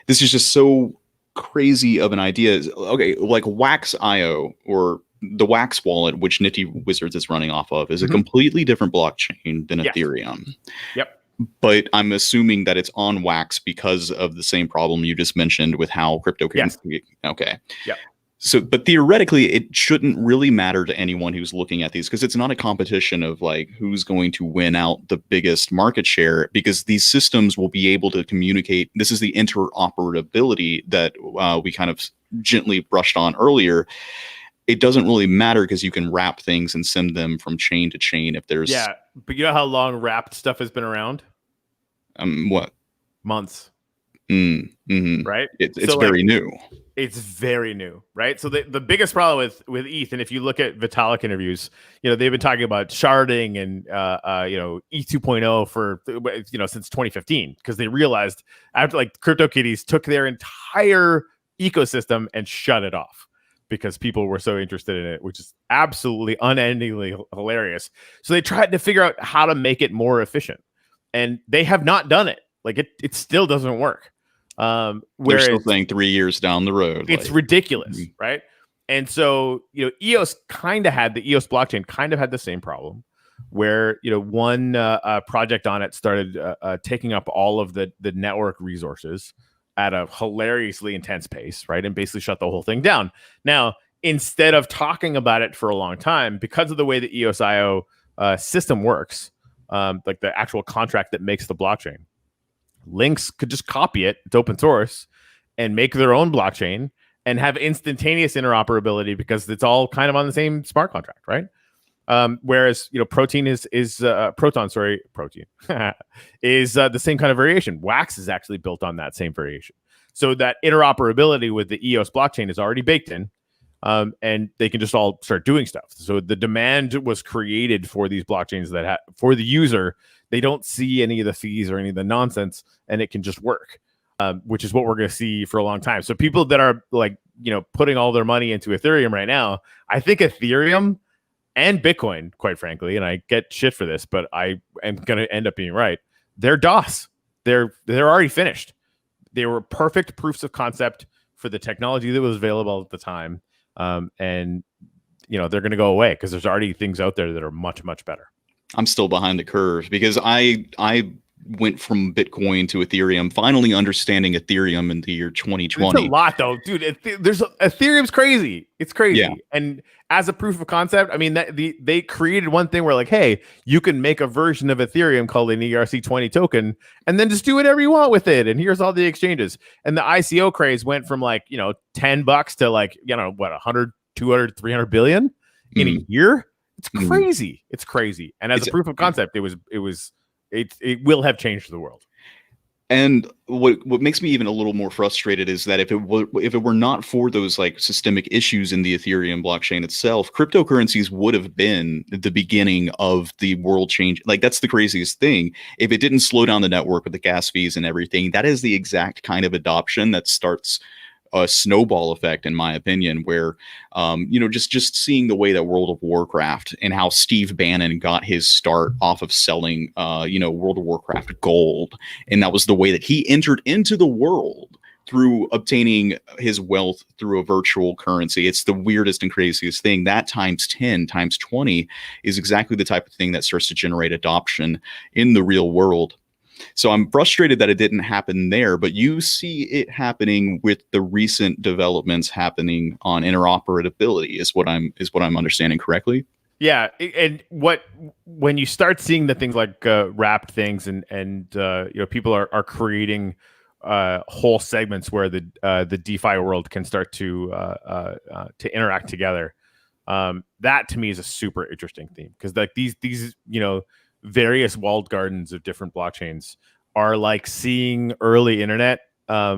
this is just so crazy of an idea. Okay, like Wax.io, or the Wax wallet, which Nifty Wizards is running off of, is a completely different blockchain than Ethereum. Yep. But I'm assuming that it's on Wax because of the same problem you just mentioned with how crypto can. Yes. Okay. Yeah. So, but theoretically, it shouldn't really matter to anyone who's looking at these, because it's not a competition of who's going to win out the biggest market share, because these systems will be able to communicate. This is the interoperability that we kind of gently brushed on earlier. It doesn't really matter because you can wrap things and send them from chain to chain if there's... Yeah, but you know how long wrapped stuff has been around? What? Months. Mm-hmm. Right? It's very new. It's very new, right? So the biggest problem with ETH, and if you look at Vitalik interviews, they've been talking about sharding and ETH 2.0 for since 2015, because they realized after CryptoKitties took their entire ecosystem and shut it off because people were so interested in it, which is absolutely unendingly hilarious. So they tried to figure out how to make it more efficient, and they have not done it. It still doesn't work. They're still saying 3 years down the road. It's ridiculous, right? And so, EOS the EOS blockchain kind of had the same problem, where one project on it started taking up all of the network resources at a hilariously intense pace, right? And basically shut the whole thing down. Now, instead of talking about it for a long time, because of the way the EOS.io system works, like the actual contract that makes the blockchain, Links could just copy it. It's open source, and make their own blockchain and have instantaneous interoperability because it's all kind of on the same smart contract, right? Whereas Proton is the same kind of variation. Wax is actually built on that same variation, so that interoperability with the EOS blockchain is already baked in. and they can just all start doing stuff. So the demand was created for these blockchains that for the user, they don't see any of the fees or any of the nonsense, and it can just work, which is what we're going to see for a long time. So people that are like, putting all their money into Ethereum right now, I think Ethereum and Bitcoin, quite frankly, and I get shit for this, but I am going to end up being right. They're DOS. They're already finished. They were perfect proofs of concept for the technology that was available at the time. And they're going to go away because there's already things out there that are much, much better. I'm still behind the curve because I went from Bitcoin to Ethereum, finally understanding Ethereum in the year 2020. It's a lot though, dude. Ethereum's crazy. It's crazy. Yeah. And as a proof of concept, I mean, they created one thing where like, hey, you can make a version of Ethereum called an ERC20 token and then just do whatever you want with it. And here's all the exchanges. And the ICO craze went from like, $10 to like, what, 100, 200, 300 billion in a year. It's crazy. It's crazy. And as a proof of concept, it will have changed the world. And what makes me even a little more frustrated is that if it were not for those like systemic issues in the Ethereum blockchain itself, cryptocurrencies would have been the beginning of the world change. Like that's the craziest thing. If it didn't slow down the network with the gas fees and everything, that is the exact kind of adoption that starts a snowball effect, in my opinion, where, just seeing the way that World of Warcraft and how Steve Bannon got his start off of selling, World of Warcraft gold. And that was the way that he entered into the world through obtaining his wealth through a virtual currency. It's the weirdest and craziest thing. That times 10, times 20 is exactly the type of thing that starts to generate adoption in the real world. So I'm frustrated that it didn't happen there, but you see it happening with the recent developments happening on interoperability is what I'm understanding correctly. Yeah, and when you start seeing the things like wrapped things and people are creating whole segments where the DeFi world can start to interact together, that to me is a super interesting theme because like these various walled gardens of different blockchains are like seeing early internet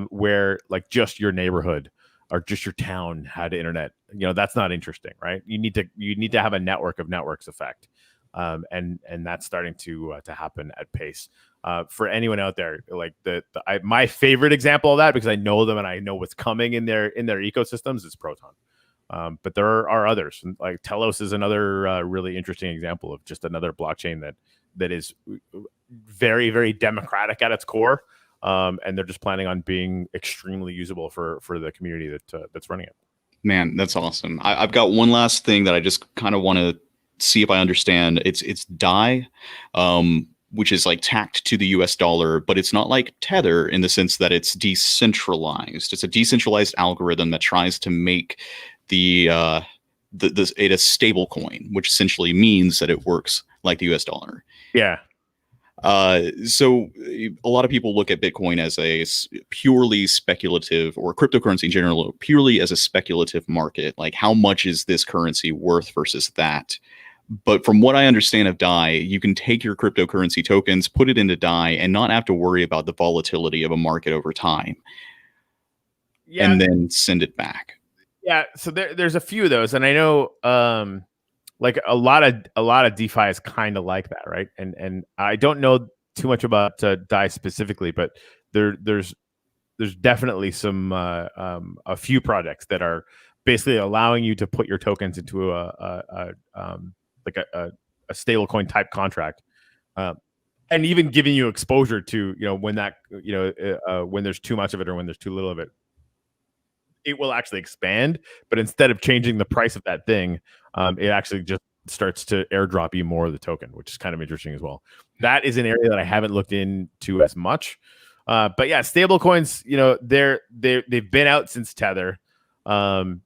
where like just your neighborhood or just your town had internet. That's not interesting, right? You need to have a network of networks effect, and that's starting to happen at pace. For anyone out there, like my favorite example of that, because I know them and I know what's coming in their ecosystems, is Proton. But there are others, like Telos is another really interesting example of just another blockchain that is very, very democratic at its core, and they're just planning on being extremely usable for the community that's running it. Man, that's awesome. I've got one last thing that I just kind of want to see if I understand. It's DAI, which is like tacked to the US dollar, but it's not like Tether in the sense that it's decentralized. It's a decentralized algorithm that tries to make it a stable coin, which essentially means that it works like the US dollar. Yeah. So a lot of people look at Bitcoin as a purely speculative, or cryptocurrency in general, purely as a speculative market. Like how much is this currency worth versus that? But from what I understand of DAI, you can take your cryptocurrency tokens, put it into DAI, and not have to worry about the volatility of a market over time. Yeah. And then send it back. Yeah, so there's a few of those, and I know like a lot of DeFi is kind of like that, right? And I don't know too much about DAI specifically, but there's definitely some a few projects that are basically allowing you to put your tokens into a stablecoin type contract, and even giving you exposure to when there's too much of it or when there's too little of it. It will actually expand, but instead of changing the price of that thing, it actually just starts to airdrop you more of the token, which is kind of interesting as well. That is an area that I haven't looked into as much. But yeah, stable coins, they've been out since Tether. And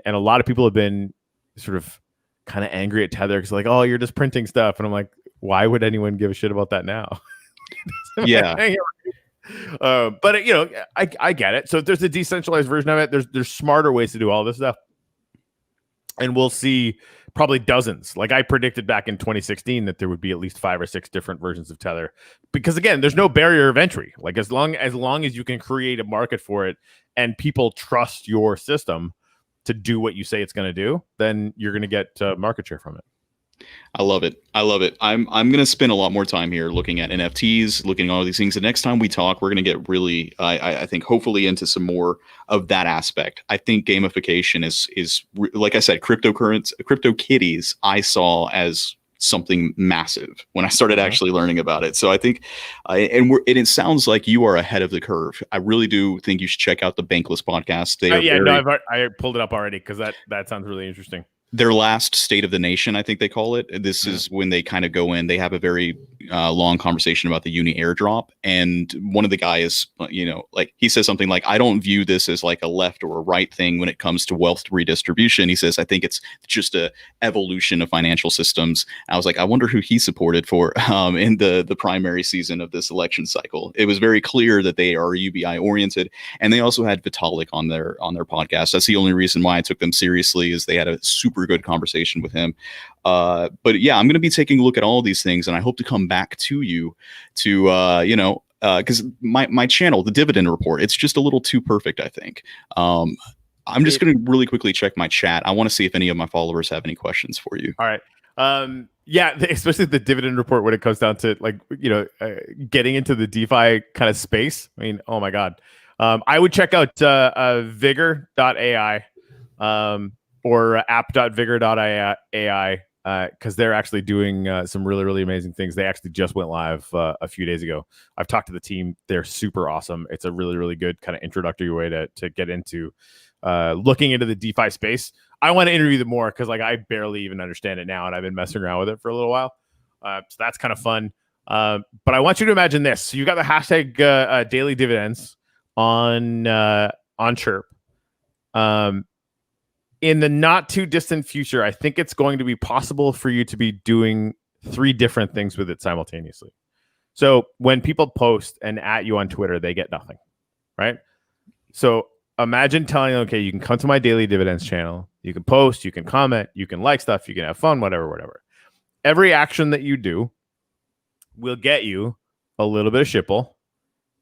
a lot of people have been sort of kind of angry at Tether because like, oh, you're just printing stuff. And I'm like, why would anyone give a shit about that now? Yeah. But I get it. So if there's a decentralized version of it, there's smarter ways to do all this stuff, and we'll see probably dozens. Like I predicted back in 2016 that there would be at least 5 or 6 different versions of Tether, because again, there's no barrier of entry. Like as long as you can create a market for it and people trust your system to do what you say it's going to do, then you're going to get market share from it. I love it. I love it. I'm going to spend a lot more time here looking at NFTs, looking at all these things. The next time we talk, we're going to get really, I think, hopefully into some more of that aspect. I think gamification is like I said, CryptoKitties I saw as something massive when I started actually learning about it. So I think, and it sounds like you are ahead of the curve. I really do think you should check out the Bankless podcast. They are I pulled it up already because that sounds really interesting. Their last State of the Nation, I think they call it. This is when they kind of go in. They have a very long conversation about the uni airdrop, and one of the guys, like he says something like, "I don't view this as like a left or a right thing when it comes to wealth redistribution." He says, "I think it's just a evolution of financial systems." I was like, I wonder who he supported for in the primary season of this election cycle. It was very clear that they are UBI oriented, and they also had Vitalik on their podcast. That's the only reason why I took them seriously, is they had a super good conversation with him. But yeah, I'm going to be taking a look at all these things, and I hope to come back to you to because my channel, the Dividend Report, it's just a little too perfect, I think. I'm just going to really quickly check my chat. I want to see if any of my followers have any questions for you. All right. Yeah, especially the Dividend Report when it comes down to getting into the DeFi kind of space. I mean, oh my God. I would check out vigor.ai or app.vigor.ai because they're actually doing some really, really amazing things. They actually just went live a few days ago. I've talked to the team. They're super awesome. It's a really, really good kind of introductory way to get into looking into the DeFi space. I want to interview them more because I barely even understand it now, and I've been messing around with it for a little while. So that's kind of fun. But I want you to imagine this. So you've got the hashtag daily dividends on Chirp. In the not too distant future, I think it's going to be possible for you to be doing 3 different things with it simultaneously. So when people post and at you on Twitter, they get nothing, right? So imagine telling them, okay, you can come to my daily dividends channel. You can post, you can comment, you can like stuff, you can have fun, whatever. Every action that you do will get you a little bit of Shipple,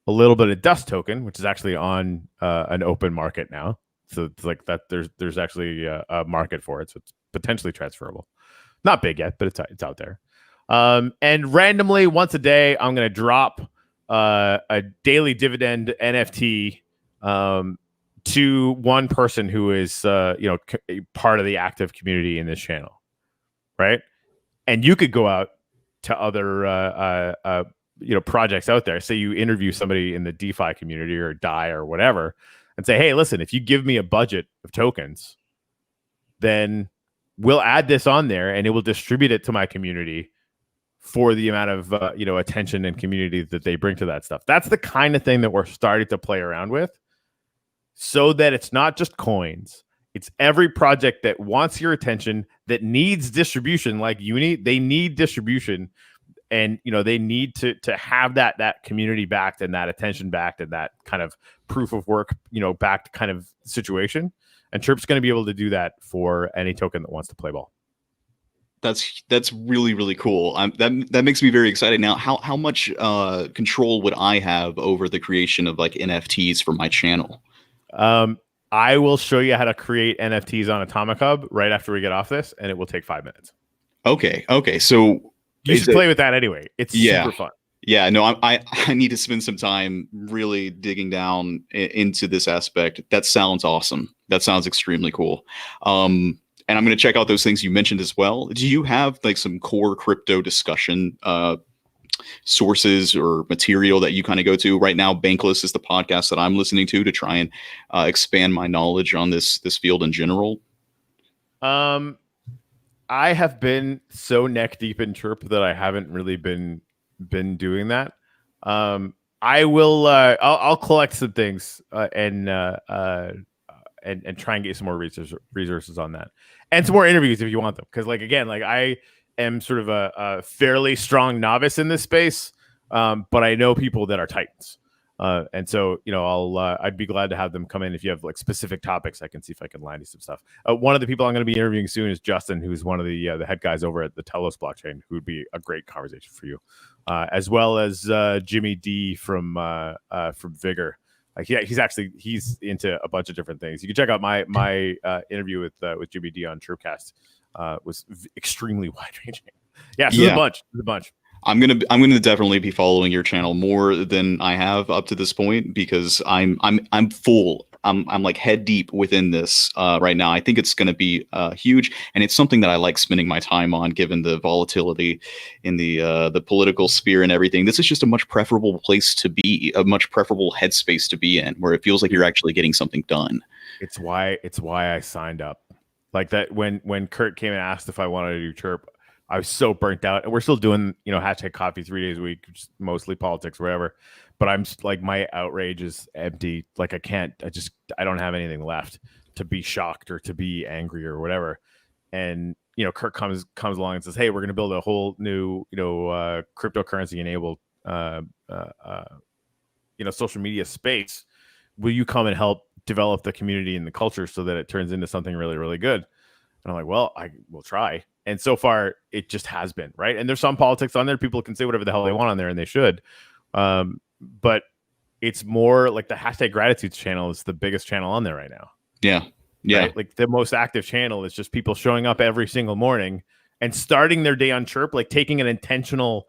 a little bit of Dust token, which is actually on an open market now. So it's like that. There's actually a market for it, so it's potentially transferable. Not big yet, but it's out there. And randomly once a day, I'm going to drop a daily dividend NFT to one person who is part of the active community in this channel, right? And you could go out to other projects out there. Say you interview somebody in the DeFi community or DAI or whatever, and say, hey, listen, if you give me a budget of tokens, then we'll add this on there and it will distribute it to my community for the amount of attention and community that they bring to that stuff. That's the kind of thing that we're starting to play around with, so that it's not just coins. It's every project that wants your attention, that needs distribution. Like Uni, they need distribution. And they need to have that community backed and that attention backed and that kind of proof of work backed kind of situation. And Chirp's going to be able to do that for any token that wants to play ball. That's really, really cool. That makes me very excited. Now, how much control would I have over the creation of like NFTs for my channel? I will show you how to create NFTs on Atomic Hub right after we get off this, and it will take 5 minutes. Okay. So you should play with that anyway. It's super fun. Yeah, no, I need to spend some time really digging down into this aspect. That sounds awesome. That sounds extremely cool. And I'm going to check out those things you mentioned as well. Do you have like some core crypto discussion sources or material that you kind of go to? Right now, Bankless is the podcast that I'm listening to try and expand my knowledge on this field in general. I have been so neck deep in Chirp that I haven't really been doing that. I will. I'll collect some things and try and get some more resources on that, and some more interviews if you want them. Because I am sort of a fairly strong novice in this space, but I know people that are titans. And so, I'd be glad to have them come in. If you have like specific topics, I can see if I can line you some stuff. One of the people I'm going to be interviewing soon is Justin, who's one of the head guys over at the Telos blockchain, who would be a great conversation for you, as well as Jimmy D from Vigor. Like he's into a bunch of different things. You can check out my interview with GBD on ChirpCast. Was extremely wide ranging. Yeah, so there's a bunch. I'm gonna definitely be following your channel more than I have up to this point, because I'm full. I'm like head deep within this right now. I think it's gonna be huge, and it's something that I like spending my time on, given the volatility in the political sphere and everything. This is just a much preferable place to be, a much preferable headspace to be in, where it feels like you're actually getting something done. It's why I signed up. Like that when Kurt came and asked if I wanted to do Chirp, I was so burnt out, and we're still doing, hashtag coffee 3 days a week, just mostly politics, whatever. But I'm just, like, my outrage is empty. Like I don't have anything left to be shocked or to be angry or whatever. And, Kurt comes along and says, hey, we're going to build a whole new, cryptocurrency enabled, social media space. Will you come and help develop the community and the culture so that it turns into something really, really good? And I'm like, well, I will try. And so far, it just has been, right? And there's some politics on there. People can say whatever the hell they want on there, and they should. But it's more like the hashtag gratitudes channel is the biggest channel on there right now. Yeah. Yeah. Right? Like the most active channel is just people showing up every single morning and starting their day on Chirp, like taking an intentional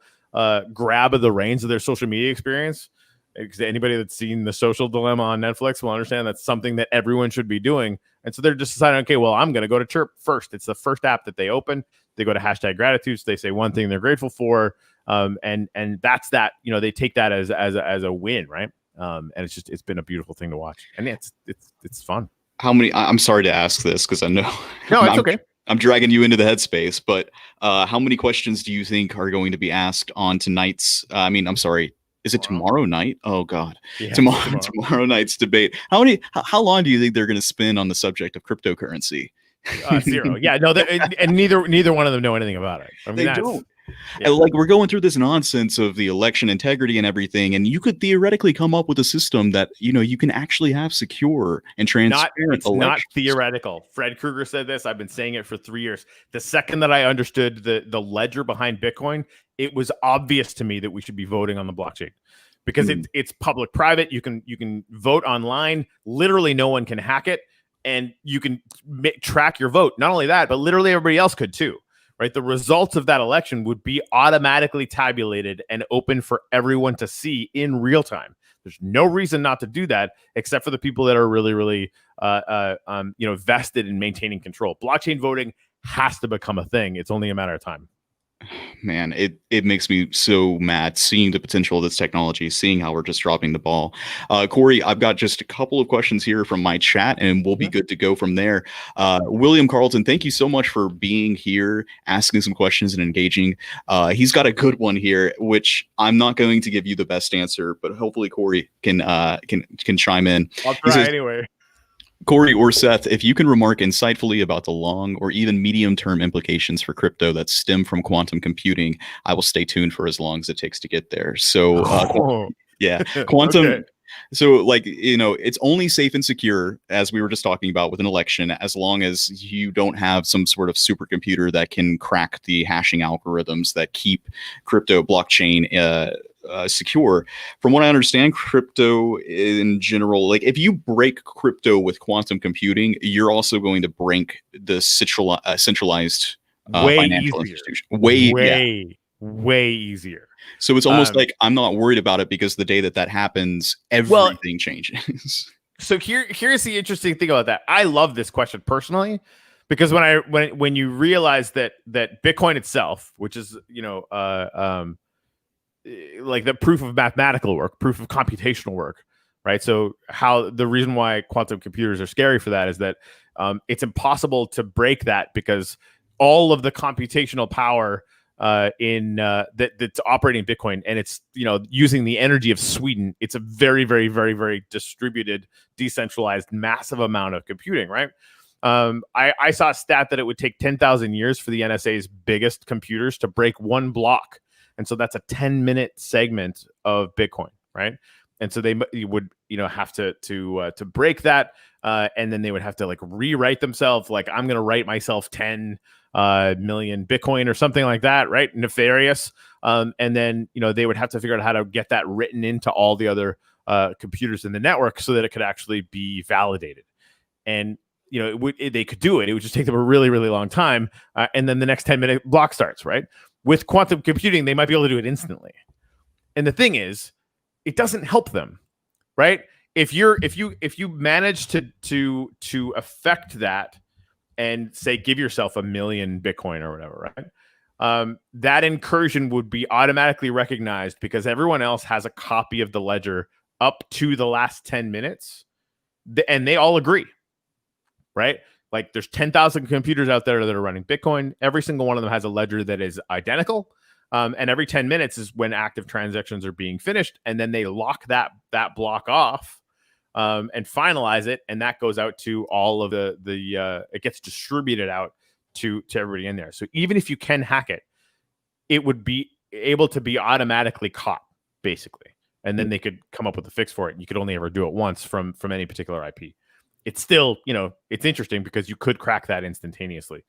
grab of the reins of their social media experience. Because anybody that's seen The Social Dilemma on Netflix will understand that's something that everyone should be doing. And so they're just deciding, okay, well, I'm going to go to Chirp first. It's the first app that they open. They go to hashtag gratitudes. They say one thing they're grateful for. And that's that, they take that as a win. Right. And it's been a beautiful thing to watch. And it's fun. I'm sorry to ask this, because I know. No, it's okay. I'm dragging you into the headspace, but how many questions do you think are going to be asked on tonight's, is it tomorrow night? Oh God, yeah, tomorrow night's debate. How long do you think they're going to spend on the subject of cryptocurrency? 0. Yeah, no, and neither one of them know anything about it. I mean, they don't. Yeah. Like, we're going through this nonsense of the election integrity and everything, and you could theoretically come up with a system that you can actually have secure and transparent. It's not theoretical. Fred Krueger said this. I've been saying it for 3 years. The second that I understood the ledger behind Bitcoin, it was obvious to me that we should be voting on the blockchain, because it's public-private. You can vote online. Literally, no one can hack it, and you can track your vote. Not only that, but literally everybody else could too. Right, the results of that election would be automatically tabulated and open for everyone to see in real time. There's no reason not to do that, except for the people that are really, really, vested in maintaining control. Blockchain voting has to become a thing. It's only a matter of time. Man, it makes me so mad seeing the potential of this technology, seeing how we're just dropping the ball. Corey, I've got just a couple of questions here from my chat, and we'll be good to go from there. William Carlton, thank you so much for being here, asking some questions and engaging. He's got a good one here, which I'm not going to give you the best answer, but hopefully Corey can chime in. I'll try anyway. Corey or Seth, if you can remark insightfully about the long or even medium-term implications for crypto that stem from quantum computing, I will stay tuned for as long as it takes to get there. So, quantum. Okay. So, it's only safe and secure, as we were just talking about, with an election, as long as you don't have some sort of supercomputer that can crack the hashing algorithms that keep crypto blockchain secure. From what I understand, crypto in general, like if you break crypto with quantum computing, you're also going to break the centralized financial institution. Way easier. So it's almost like I'm not worried about it, because the day that happens, everything changes. So here's the interesting thing about that. I love this question personally, because when you realize that Bitcoin itself, which is like the proof of mathematical work, proof of computational work, right? So the reason why quantum computers are scary for that is that it's impossible to break that, because all of the computational power that's operating Bitcoin, and it's using the energy of Sweden. It's a very, very, very, very distributed, decentralized, massive amount of computing, right? I saw a stat that it would take 10,000 years for the NSA's biggest computers to break one block. And so that's a 10-minute segment of Bitcoin, right? And so they would, have to break that, and then they would have to rewrite themselves. Like, I'm going to write myself 10 million Bitcoin or something like that, right? Nefarious. And then they would have to figure out how to get that written into all the other computers in the network so that it could actually be validated. And they could do it. It would just take them a really, really long time. And then the next 10-minute block starts, right? With quantum computing, they might be able to do it instantly. And the thing is, it doesn't help them, right? If you manage to affect that and say, give yourself 1 million Bitcoin or whatever, right? That incursion would be automatically recognized because everyone else has a copy of the ledger up to the last 10 minutes. And they all agree. Right? Like there's 10,000 computers out there that are running Bitcoin. Every single one of them has a ledger that is identical. And every 10 minutes is when active transactions are being finished. And then they lock that block off and finalize it. And that goes out to all of it gets distributed out to everybody in there. So even if you can hack it, it would be able to be automatically caught, basically. And then they could come up with a fix for it. And you could only ever do it once from any particular IP. It's still, it's interesting because you could crack that instantaneously.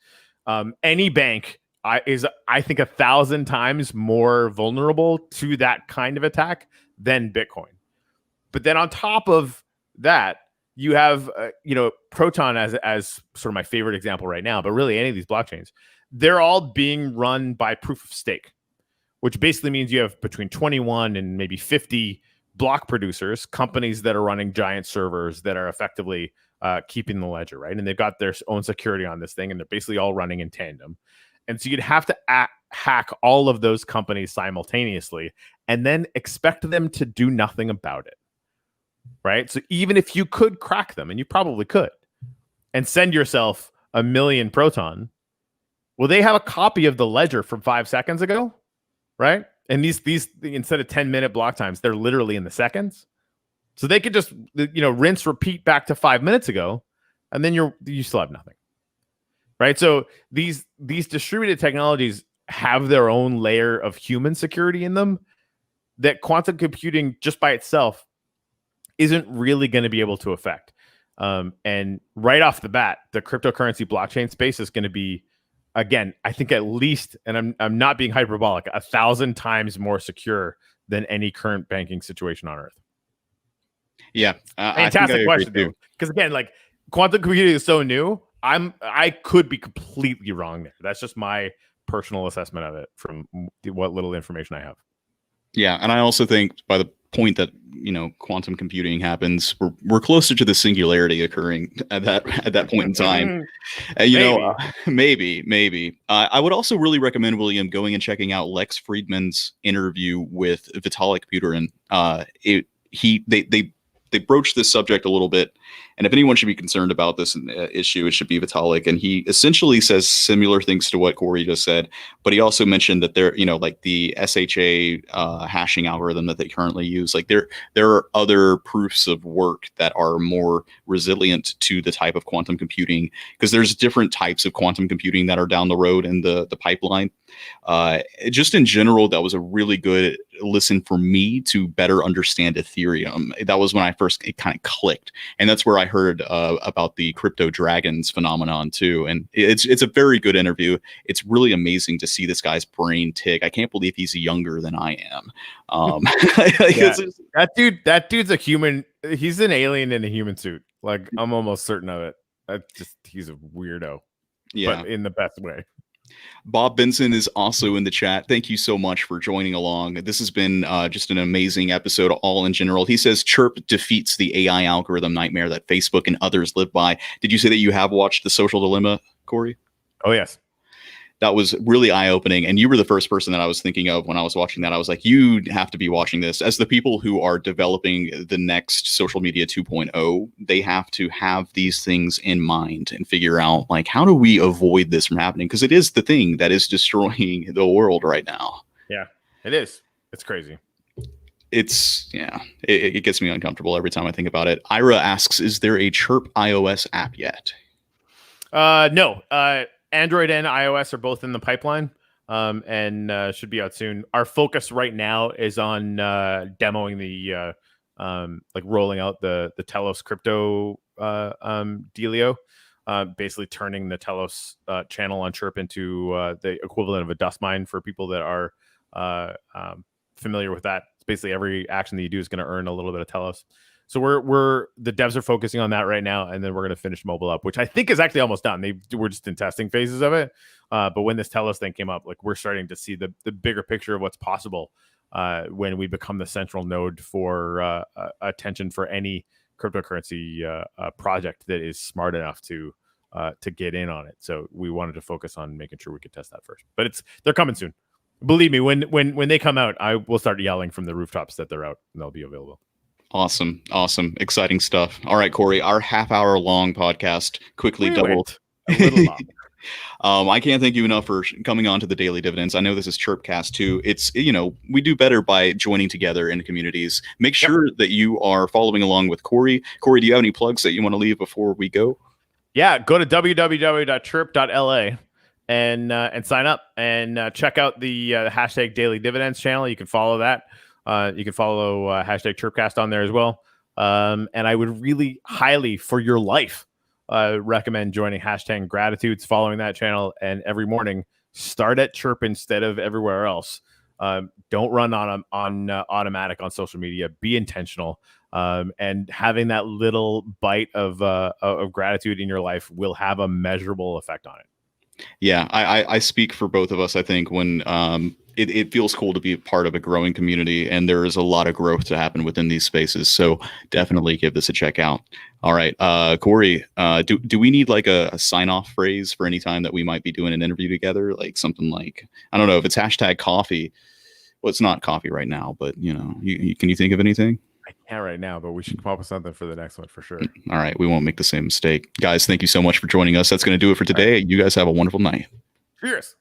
Any bank is, I think, 1,000 times more vulnerable to that kind of attack than Bitcoin. But then on top of that, you have, Proton as sort of my favorite example right now, but really any of these blockchains, they're all being run by proof of stake, which basically means you have between 21 and maybe 50 block producers, companies that are running giant servers that are effectively keeping the ledger, right? And they've got their own security on this thing, and they're basically all running in tandem. And so you'd have to hack all of those companies simultaneously and then expect them to do nothing about it, right? So even if you could crack them, and you probably could, and send yourself 1 million Proton, well, they have a copy of the ledger from 5 seconds ago, right? And these instead of 10-minute block times, they're literally in the seconds. So they could just rinse, repeat back to 5 minutes ago, and then you still have nothing, right? So these distributed technologies have their own layer of human security in them that quantum computing just by itself isn't really going to be able to affect. And right off the bat, the cryptocurrency blockchain space is going to be, again, I think at least, and I'm not being hyperbolic, 1,000 times more secure than any current banking situation on Earth. Yeah, fantastic question, though, because again, like quantum computing is so new. I could be completely wrong there. That's just my personal assessment of it from what little information I have. Yeah, and I also think by the point that quantum computing happens, we're closer to the singularity occurring at that point in time. Maybe. I would also really recommend, William, going and checking out Lex Friedman's interview with Vitalik Buterin. They broached this subject a little bit, and if anyone should be concerned about this issue, it should be Vitalik. And he essentially says similar things to what Corey just said, but he also mentioned that there, like the SHA hashing algorithm that they currently use, like there are other proofs of work that are more resilient to the type of quantum computing, because there's different types of quantum computing that are down the road in the pipeline. Just in general, that was a really good listen for me to better understand Ethereum. That was when it kind of clicked, and that's where I heard about the crypto dragons phenomenon too. And it's a very good interview. It's really amazing to see this guy's brain tick. I can't believe he's younger than I am. That dude's a human. He's an alien in a human suit. Like, I'm almost certain of it. He's a weirdo. Yeah, but in the best way. Bob Benson is also in the chat. Thank you so much for joining along. This has been just an amazing episode all in general. He says Chirp defeats the AI algorithm nightmare that Facebook and others live by. Did you say that you have watched The Social Dilemma, Corey? Oh, yes. That was really eye-opening, and you were the first person that I was thinking of when I was watching that. I was like, you have to be watching this. As the people who are developing the next social media 2.0, they have to have these things in mind and figure out, like, how do we avoid this from happening? Because it is the thing that is destroying the world right now. Yeah, it is. It's crazy. It gets me uncomfortable every time I think about it. Ira asks, is there a Chirp iOS app yet? No. Android and iOS are both in the pipeline, and should be out soon. Our focus right now is on demoing the rolling out the Telos crypto dealio, basically turning the Telos channel on Chirp into the equivalent of a dust mine for people that are familiar with that, it's basically every action that you do is going to earn a little bit of Telos. So we're the devs are focusing on that right now, and then we're going to finish mobile up, which I think is actually almost done. We're just in testing phases of it. But when this Telos thing came up, like we're starting to see the bigger picture of what's possible when we become the central node for attention for any cryptocurrency project that is smart enough to get in on it. So we wanted to focus on making sure we could test that first. But they're coming soon. Believe me, when they come out, I will start yelling from the rooftops that they're out and they'll be available. Awesome. Exciting stuff. All right, Corey, our half-hour long podcast quickly doubled. A little long. I can't thank you enough for coming on to the Daily Dividends. I know this is ChirpCast too. It's, we do better by joining together in communities. Make sure that you are following along with Corey. Corey, do you have any plugs that you want to leave before we go? Yeah, go to www.chirp.la and sign up and check out the hashtag Daily Dividends channel. You can follow that. You can follow hashtag ChirpCast on there as well. And I would really highly, for your life, recommend joining hashtag Gratitudes, following that channel, and every morning start at Chirp instead of everywhere else. Don't run on automatic on social media. Be intentional. And having that little bite of gratitude in your life will have a measurable effect on it. Yeah, I speak for both of us. I think when it feels cool to be part of a growing community, and there is a lot of growth to happen within these spaces. So definitely give this a check out. All right, Corey, do we need like a sign off phrase for any time that we might be doing an interview together? Like something like, I don't know if it's hashtag coffee. Well, it's not coffee right now, but can you think of anything? I can't right now, but we should come up with something for the next one for sure. All right, we won't make the same mistake. Guys, thank you so much for joining us. That's going to do it for today. You guys have a wonderful night. Cheers.